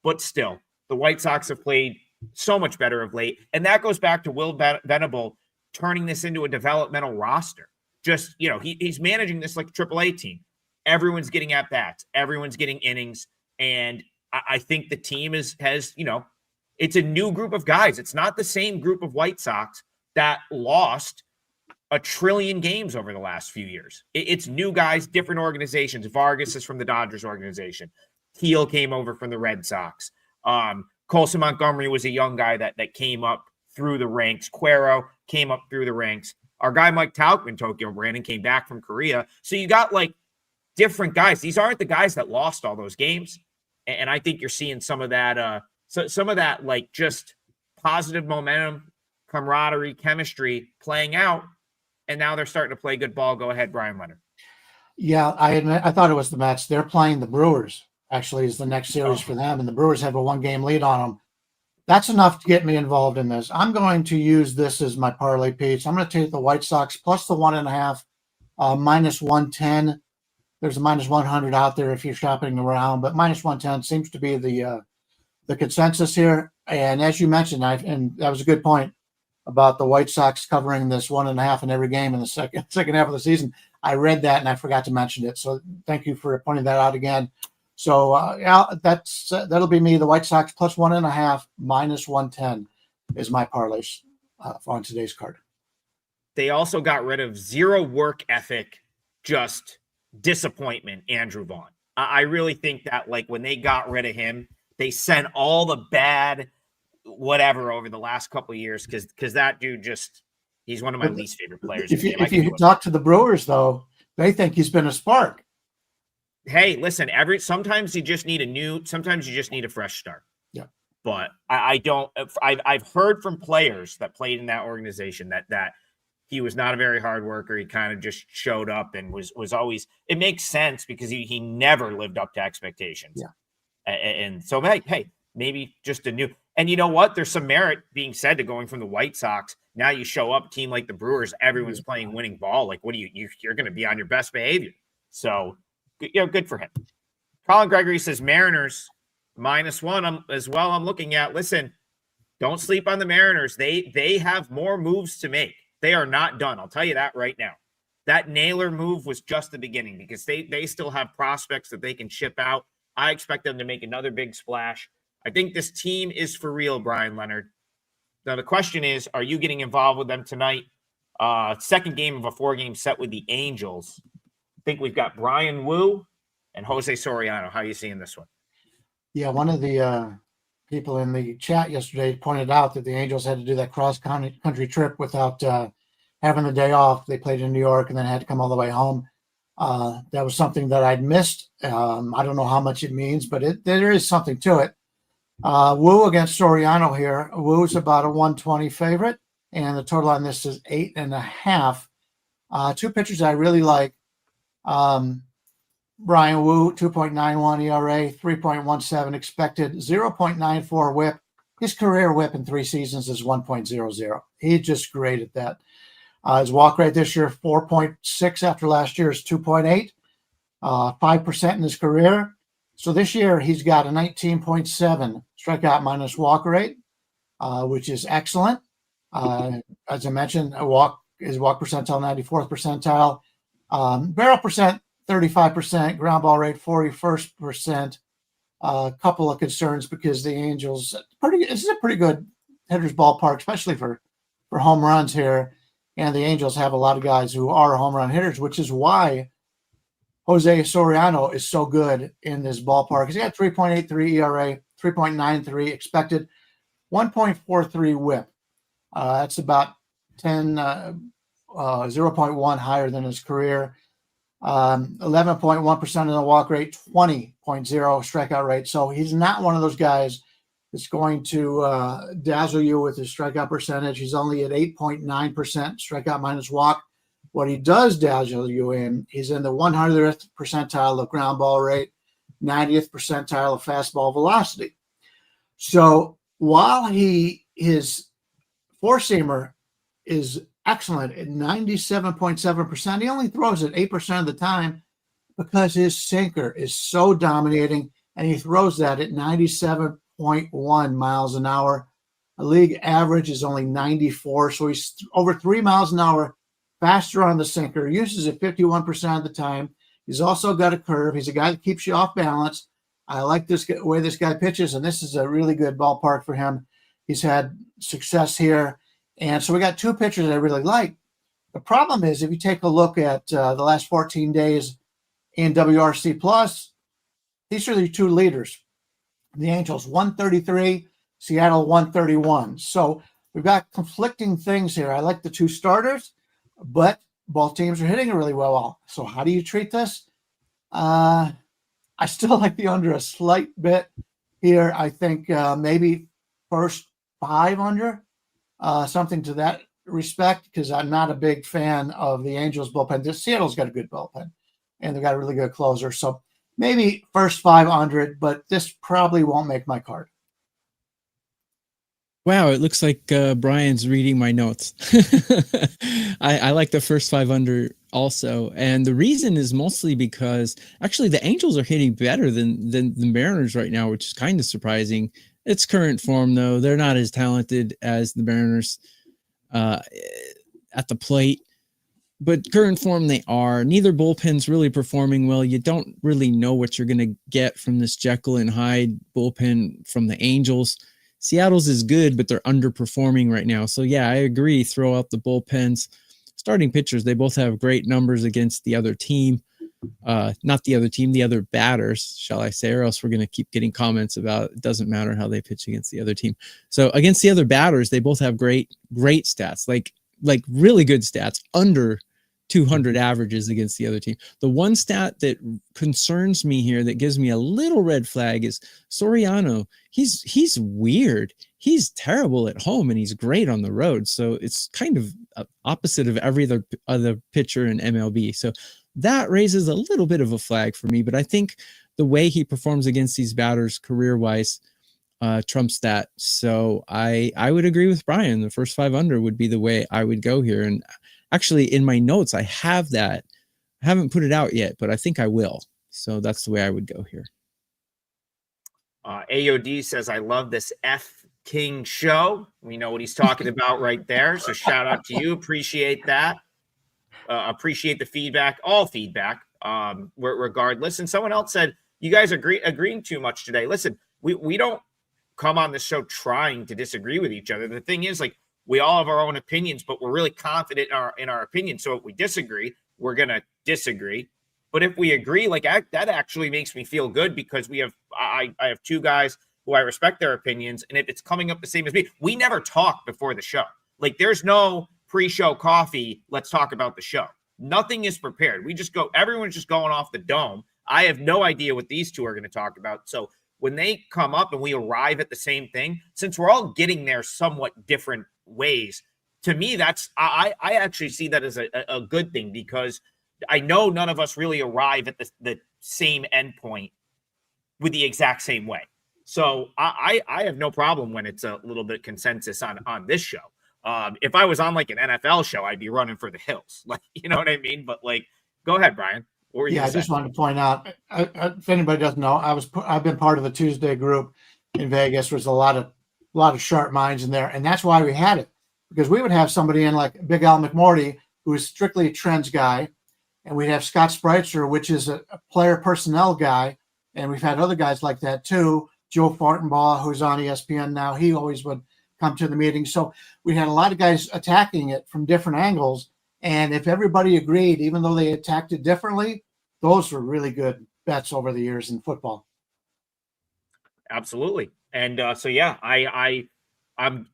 But still, the White Sox have played so much better of late. And that goes back to Will Venable turning this into a developmental roster. Just, he's managing this like a AAA team. Everyone's getting at bats. Everyone's getting innings. And I think the team has, it's a new group of guys. It's not the same group of White Sox that lost a trillion games over the last few years. It's new guys, different organizations. Vargas is from the Dodgers organization. Keel came over from the Red Sox. Colson Montgomery was a young guy that came up through the ranks. Cuero came up through the ranks. Our guy Mike Tauchman, Tokyo Brandon, came back from Korea. So you got like different guys. These aren't the guys that lost all those games. And I think you're seeing some of that, like just positive momentum, camaraderie, chemistry playing out. And now they're starting to play good ball. Go ahead, Bryan Leonard. Yeah, I admit, I thought it was the Mets. They're playing the Brewers, actually, is the next series for them. And the Brewers have a 1-game lead on them. That's enough to get me involved in this. I'm going to use this as my parlay piece. I'm going to take the White Sox plus the 1.5, -110. There's a -100 out there if you're shopping around, but -110 seems to be the consensus here. And as you mentioned, and that was a good point about the White Sox covering this 1.5 in every game in the second half of the season. I read that and I forgot to mention it. So thank you for pointing that out again. So that'll be me. The White Sox plus 1.5, -110 is my parlay on today's card. They also got rid of zero work ethic, just disappointment, Andrew Vaughn. I really think that like when they got rid of him, they sent all the bad whatever over the last couple of years because that dude he's one of my least favorite players. If you talk to the Brewers, though, they think he's been a spark. Hey, listen, sometimes you just need a fresh start. Yeah. But I've heard from players that played in that organization that he was not a very hard worker. He kind of just showed up and was always, it makes sense because he never lived up to expectations. Yeah. And so, hey, maybe just and you know what? There's some merit being said to going from the White Sox. Now you show up, a team like the Brewers, everyone's playing winning ball. Like, what you're going to be on your best behavior. So, good for him. Colin Gregory says Mariners -1 as well. I'm looking at, listen, don't sleep on the Mariners. They have more moves to make. They are not done. I'll tell you that right now. That Naylor move was just the beginning because they still have prospects that they can ship out. I expect them to make another big splash. I think this team is for real, Bryan Leonard. Now, the question is, are you getting involved with them tonight? Second game of a 4-game set with the Angels. I think we've got Brian Wu and Jose Soriano. How are you seeing this one? Yeah, one of the people in the chat yesterday pointed out that the Angels had to do that cross-country trip without having the day off. They played in New York and then had to come all the way home. That was something that I'd missed. I don't know how much it means, but there is something to it. Wu against Soriano here. Wu's about a 120 favorite, and the total on this is 8.5. Two pitchers I really like. Brian Wu, 2.91 ERA, 3.17 expected, 0.94 whip. His career whip in 3 seasons is 1.00. He's just great at that. His walk rate this year, 4.6 after last year's 2.8, 5% in his career. So this year he's got a 19.7 strikeout minus walk rate, which is excellent. As I mentioned, his walk percentile 94th percentile, barrel percent 35%, ground ball rate 41st percent. A couple of concerns because the Angels this is a pretty good hitter's ballpark, especially for home runs here. And the Angels have a lot of guys who are home run hitters, which is why Jose Soriano is so good in this ballpark. He's got 3.83 ERA, 3.93 expected, 1.43 whip. That's about 0.1 higher than his career. 11.1% of the walk rate, 20.0 strikeout rate. So he's not one of those guys that's going to dazzle you with his strikeout percentage. He's only at 8.9% strikeout minus walk. What he does dazzle you in, he's in the 100th percentile of ground ball rate, 90th percentile of fastball velocity. So while his four-seamer is excellent at 97.7%, he only throws it 8% of the time because his sinker is so dominating, and he throws that at 97.1 miles an hour. The league average is only 94, so he's over 3 miles an hour faster on the sinker, uses it 51% of the time. He's also got a curve. He's a guy that keeps you off balance. I like this way this guy pitches, and this is a really good ballpark for him. He's had success here. And so we got two pitchers that I really like. The problem is if you take a look at the last 14 days in WRC Plus, these are the two leaders. The Angels 133, Seattle 131. So we've got conflicting things here. I like the two starters, but both teams are hitting it really well. So how do you treat this? I still like the under a slight bit here. I think maybe first 5 under. Something to that respect, because I'm not a big fan of the Angels bullpen. Seattle's got a good bullpen, and they've got a really good closer. So maybe first 500, but this probably won't make my card. Wow, it looks like Brian's reading my notes. I like the first 5 under also. And the reason is mostly because actually the Angels are hitting better than the Mariners right now, which is kind of surprising. It's current form, though. They're not as talented as the Mariners at the plate. But current form, they are. Neither bullpen's really performing well. You don't really know what you're going to get from this Jekyll and Hyde bullpen from the Angels. Seattle's is good, but they're underperforming right now. So, yeah, I agree. Throw out the bullpens. Starting pitchers, they both have great numbers against the other team. Not the other team, the other batters, shall I say, or else we're going to keep getting comments about it doesn't matter how they pitch against the other team. So against the other batters, they both have great stats, like really good stats, under 200 averages against the other team. The one stat that concerns me here that gives me a little red flag is Soriano. He's weird. He's terrible at home and he's great on the road. So it's kind of opposite of every other pitcher in MLB. So that raises a little bit of a flag for me, but I think the way he performs against these batters career-wise trumps that. So I would agree with Brian. The first 5 under would be the way I would go here. And actually in my notes, I have that. I haven't put it out yet, but I think I will. So that's the way I would go here. AOD says, I love this F King show. We know what he's talking about right there. So shout out to you. Appreciate that. Appreciate the feedback, all feedback, regardless. And someone else said, you guys agreeing too much today. Listen, we don't come on the show trying to disagree with each other. The thing is, like, we all have our own opinions, but we're really confident in our opinion. So if we disagree, we're going to disagree. But if we agree, like that actually makes me feel good because I have two guys who I respect their opinions. And if it's coming up the same as me, we never talk before the show. Like there's no pre-show coffee, let's talk about the show. Nothing is prepared. We just go, everyone's just going off the dome. I have no idea what these two are going to talk about. So when they come up and we arrive at the same thing, since we're all getting there somewhat different ways, to me, I actually see that as a good thing because I know none of us really arrive at the same endpoint with the exact same way. So I have no problem when it's a little bit consensus on this show. If I was on like an NFL show, I'd be running for the hills. Like, you know what I mean? But like, go ahead, Brian. What were you Yeah, I gonna say? just wanted to point out, if anybody doesn't know, I've been part of the Tuesday group in Vegas. There's a lot of sharp minds in there, and that's why we had it, because we would have somebody in like Big Al McMorty, who is strictly a trends guy, and we'd have Scott Spreitzer, which is a player personnel guy, and we've had other guys like that too. Joe Fortenbaugh, who's on ESPN now, he always would come to the meeting. So we had a lot of guys attacking it from different angles. And if everybody agreed, even though they attacked it differently, those were really good bets over the years in football. Absolutely. And so yeah, I'm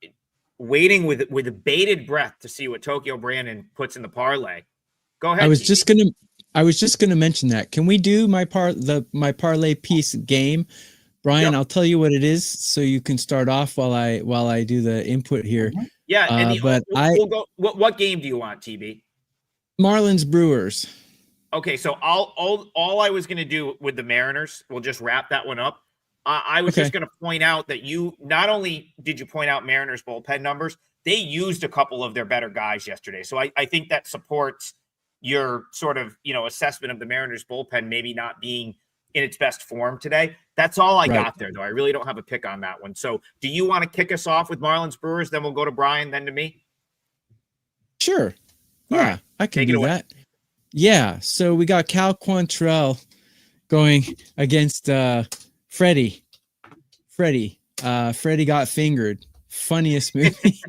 waiting with a bated breath to see what Tokyo Brandon puts in the parlay. Go ahead. I was just gonna mention that. Can we do my parlay piece game? Brian, I'll tell you what it is so you can start off while I do the input here. Yeah, and we'll go. What game do you want, TB? Marlins Brewers. Okay, so all I was going to do with the Mariners, we'll just wrap that one up. I was just going to point out that you not only did you point out Mariners bullpen numbers, they used a couple of their better guys yesterday. So I think that supports your sort of assessment of the Mariners bullpen maybe not being in its best form today. That's all I got there, though. I really don't have a pick on that one. So do you want to kick us off with Marlins Brewers? Then we'll go to Bryan, then to me? Sure. Yeah, right. I can do that. Yeah. So we got Cal Quantrill going against Freddie. Freddie got fingered. Funniest movie.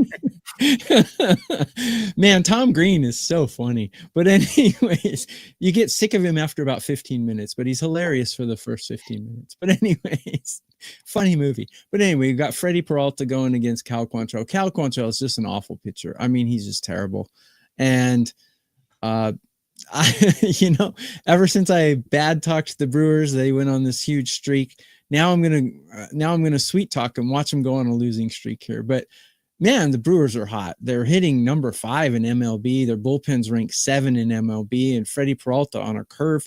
Man, Tom Green is so funny. But anyways, you get sick of him after about 15 minutes, but he's hilarious for the first 15 minutes. But anyways, funny movie. But anyway, you got Freddie Peralta going against Cal Quantrill. Cal Quantrill is just an awful pitcher. I mean, he's just terrible. And ever since I bad talked the Brewers, they went on this huge streak. Now I'm gonna sweet talk and watch them go on a losing streak here. But man, the Brewers are hot. They're hitting number 5 in MLB. Their bullpen's ranked 7 in MLB, and Freddie Peralta on a curve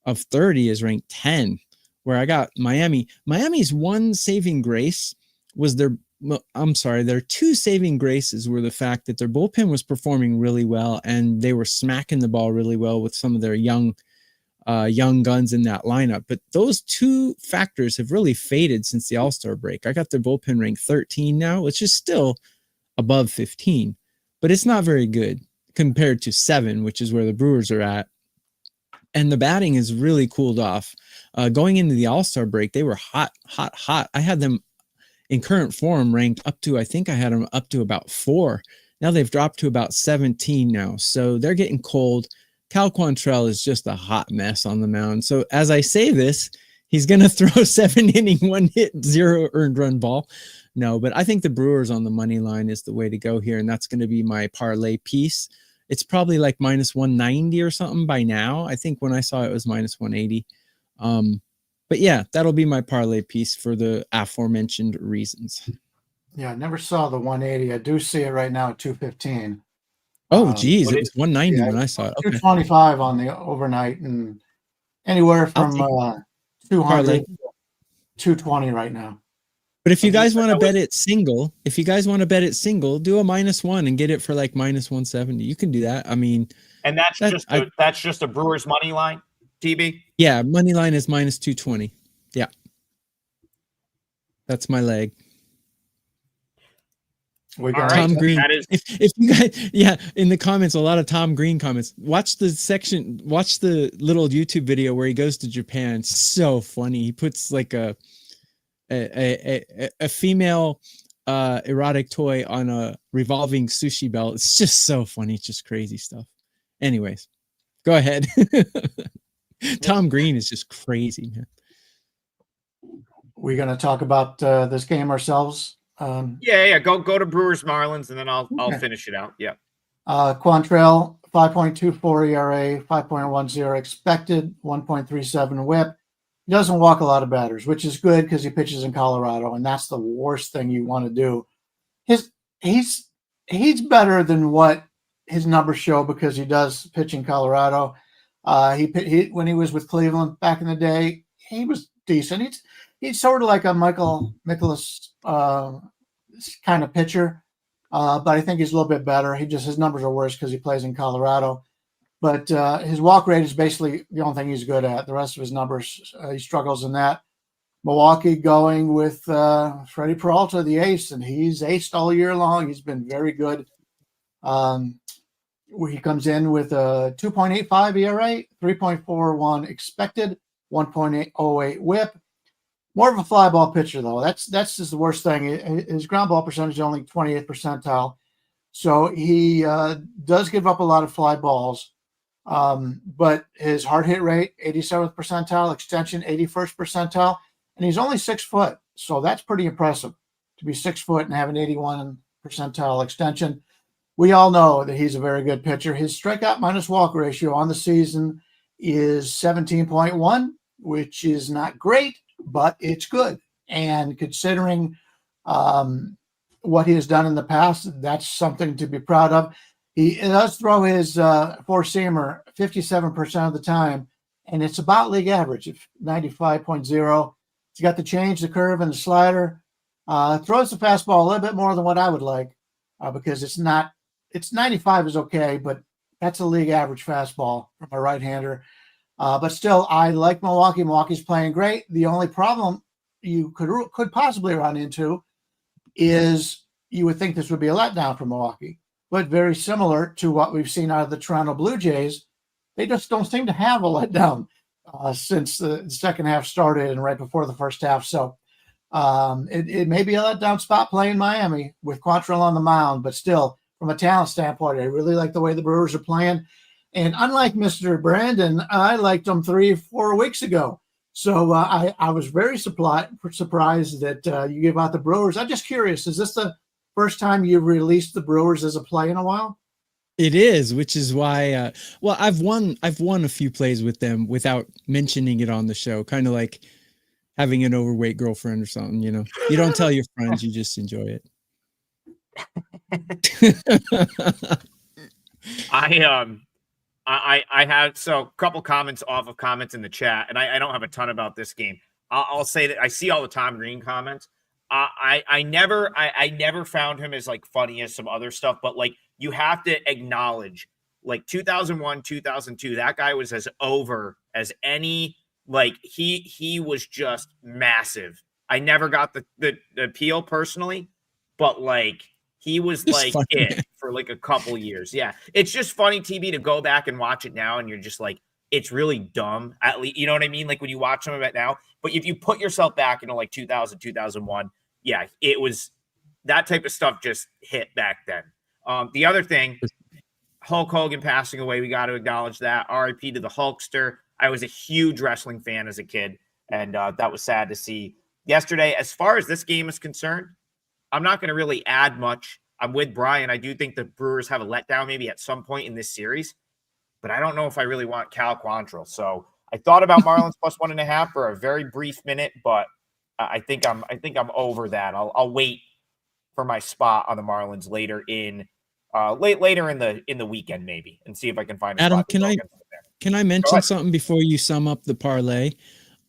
of 30 is ranked 10. Where I got Miami. Miami's one saving grace was their two saving graces were the fact that their bullpen was performing really well, and they were smacking the ball really well with some of their young guns in that lineup. But those two factors have really faded since the All-Star break. I got their bullpen ranked 13 now, which is still above 15, but it's not very good compared to 7, which is where the Brewers are at. And the batting has really cooled off. Going into the All-Star break, they were hot. I had them in current form ranked up to, I think I had them up to about 4. Now they've dropped to about 17 now. So they're getting cold. Cal Quantrill is just a hot mess on the mound. So as I say this, he's going to throw 7 inning, 1 hit, 0 earned run ball. No, but I think the Brewers on the money line is the way to go here. And that's going to be my parlay piece. It's probably like minus 190 or something by now. I think when I saw it was minus 180. But yeah, that'll be my parlay piece for the aforementioned reasons. Yeah, I never saw the 180. I do see it right now at 215. Oh, geez, it was 190 when I saw it. Okay. 225 on the overnight, and anywhere from 200 to 220 right now. But if you guys want to bet it single, do a -1 and get it for like minus 170. You can do that. I mean, and that's just a Brewers money line, TB. Yeah, money line is minus 220. Yeah, that's my leg. We got Tom Green. If you guys, in the comments, a lot of Tom Green comments. Watch the little YouTube video where he goes to Japan. It's so funny. He puts like a female erotic toy on a revolving sushi belt. It's just so funny. It's just crazy stuff. Anyways, go ahead. Tom Green is just crazy, man. We're going to talk about this game ourselves. Go to Brewers Marlins, and then I'll finish it out. Yeah. Quantrill, 5.24 ERA, 5.10 expected, 1.37 WHIP. He doesn't walk a lot of batters, which is good because he pitches in Colorado, and that's the worst thing you want to do. He's better than what his numbers show because he does pitch in Colorado. He when he was with Cleveland back in the day, he was decent. He's sort of like a Michael Mikolas kind of pitcher, but I think he's a little bit better. His numbers are worse because he plays in Colorado. But his walk rate is basically the only thing he's good at. The rest of his numbers, he struggles in that. Milwaukee going with Freddie Peralta, the ace, and he's aced all year long. He's been very good. He comes in with a 2.85 ERA, 3.41 expected, 1.08 WHIP. More of a fly ball pitcher, though. That's just the worst thing. His ground ball percentage is only 28th percentile. So he does give up a lot of fly balls. But his hard hit rate, 87th percentile, extension, 81st percentile, and he's only 6 foot. So that's pretty impressive to be 6 foot and have an 81 percentile extension. We all know that he's a very good pitcher. His strikeout minus walk ratio on the season is 17.1, which is not great, but it's good. And considering what he has done in the past, that's something to be proud of. He does throw his four-seamer 57% of the time, and it's about league average of 95.0. He's got the change, the curve, and the slider. Throws the fastball a little bit more than what I would like because it's 95 is okay, but that's a league average fastball from a right-hander. But still, I like Milwaukee. Milwaukee's playing great. The only problem you could possibly run into is you would think this would be a letdown for Milwaukee, but very similar to what we've seen out of the Toronto Blue Jays. They just don't seem to have a letdown since the second half started and right before the first half. So it may be a letdown spot playing Miami with Quantrill on the mound, but still, from a talent standpoint, I really like the way the Brewers are playing. And unlike Mr. Brandon, I liked them 3-4 weeks ago. So I was very surprised that you gave out the Brewers. I'm just curious, is this the first time you've released the Brewers as a play in a while? It is, which is why. Well, I've won a few plays with them without mentioning it on the show. Kind of like having an overweight girlfriend or something. You know, you don't tell your friends, you just enjoy it. I had a couple comments off of comments in the chat, and I don't have a ton about this game. I'll say that I see all the Tom Green comments. I never found him as like funny as some other stuff, but like you have to acknowledge like 2001, 2002, that guy was as over as any, like he was just massive. I never got the appeal personally, but like he was just like funny, it for like a couple years. Yeah. It's just funny TV to go back and watch it now. And you're just like, it's really dumb. At least, you know what I mean? Like when you watch some of it now, but if you put yourself back into like 2000, 2001, yeah, it was that type of stuff just hit back then. The other thing, Hulk Hogan passing away, we got to acknowledge that. RIP to the Hulkster. I was a huge wrestling fan as a kid, and that was sad to see yesterday. As far as this game is concerned, I'm not going to really add much. I'm with Bryan. I do think the Brewers have a letdown maybe at some point in this series, but I don't know if I really want Cal Quantrill. So I thought about Marlins plus 1.5 for a very brief minute, but I think I'm over that. I'll wait for my spot on the Marlins later in the weekend maybe, and see if I can find Adam. Can I mention something before you sum up the parlay?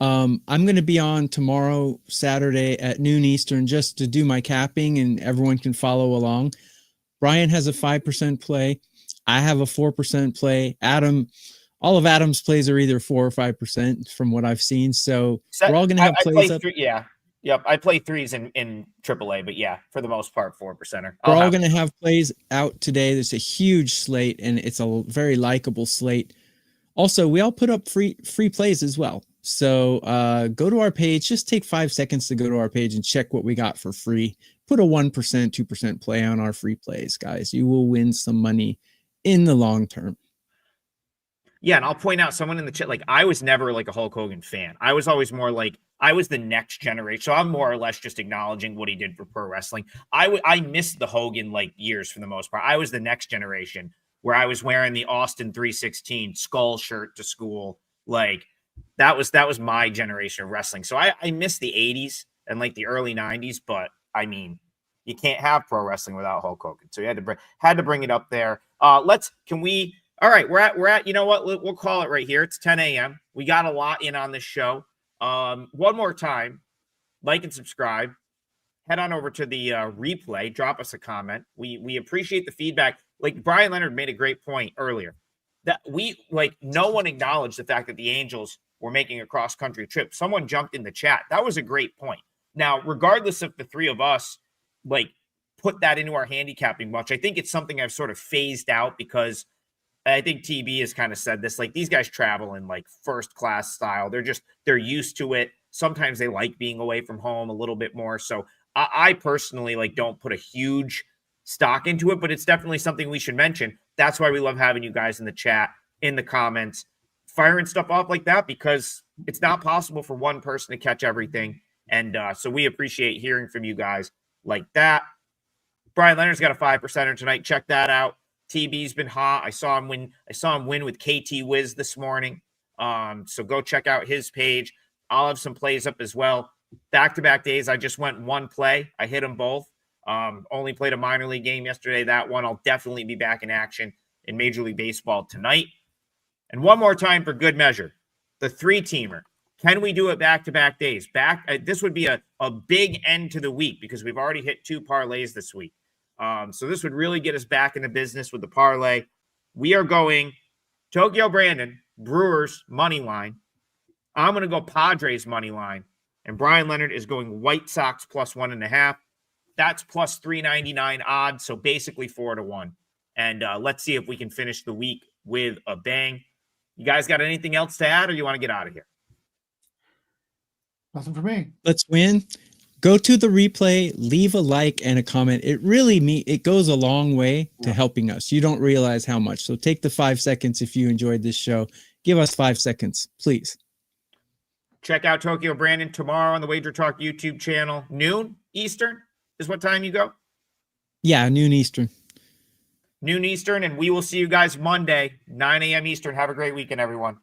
I'm going to be on tomorrow, Saturday at noon Eastern, just to do my capping, and everyone can follow along. Bryan has a 5% play. I have a 4% play. Adam, all of Adam's plays are either 4 or 5% from what I've seen. So we're all going to have plays up. Yeah. Yep. I play threes in AAA, but yeah, for the most part, 4%er. We're all going to have plays out today. There's a huge slate, and it's a very likable slate. Also, we all put up free plays as well. So go to our page. Just take 5 seconds to go to our page and check what we got for free. Put a 1%, 2% play on our free plays, guys. You will win some money in the long term. Yeah, and I'll point out someone in the chat, like I was never like a Hulk Hogan fan. I was always more like I was the next generation. So I'm more or less just acknowledging what he did for pro wrestling. I missed the Hogan like years for the most part. I was the next generation where I was wearing the Austin 316 skull shirt to school. Like that was my generation of wrestling. So I missed the 80s and like the early 90s, but I mean, you can't have pro wrestling without Hulk Hogan. So you had to bring it up there. All right, we're at, you know what? We'll call it right here. It's 10 a.m. We got a lot in on this show. One more time, like and subscribe. Head on over to the replay. Drop us a comment. We appreciate the feedback. Like Bryan Leonard made a great point earlier. that no one acknowledged the fact that the Angels were making a cross-country trip. Someone jumped in the chat. That was a great point. Now, regardless if the three of us put that into our handicapping much, I think it's something I've sort of phased out because I think TB has kind of said this, these guys travel in first class style. They're used to it. Sometimes they like being away from home a little bit more. So I personally don't put a huge stock into it, but it's definitely something we should mention. That's why we love having you guys in the chat, in the comments, firing stuff off like that, because it's not possible for one person to catch everything. And so we appreciate hearing from you guys like that. Bryan Leonard's got a 5%er tonight. Check that out. TB's been hot. I saw him win with KT Wiz this morning. So go check out his page. I'll have some plays up as well. Back-to-back days, I just went one play. I hit them both. Only played a minor league game yesterday. That one, I'll definitely be back in action in Major League Baseball tonight. And one more time for good measure, the three-teamer. Can we do it back-to-back days? This would be a big end to the week because we've already hit 2 parlays this week. So this would really get us back into business with the parlay. We are going Tokyo Brandon, Brewers money line. I'm going to go Padres money line. And Bryan Leonard is going White Sox plus 1.5. That's plus 399 odds. So basically 4-1. And let's see if we can finish the week with a bang. You guys got anything else to add, or you want to get out of here? Nothing for me. Let's win. Go to the replay, leave a like and a comment. It goes a long way to helping us. You don't realize how much. So take the 5 seconds if you enjoyed this show. Give us 5 seconds, please. Check out Tokyo Brandon tomorrow on the Wager Talk YouTube channel. Noon Eastern is what time you go? Yeah, noon Eastern. Noon Eastern, and we will see you guys Monday, 9 a.m. Eastern. Have a great weekend, everyone.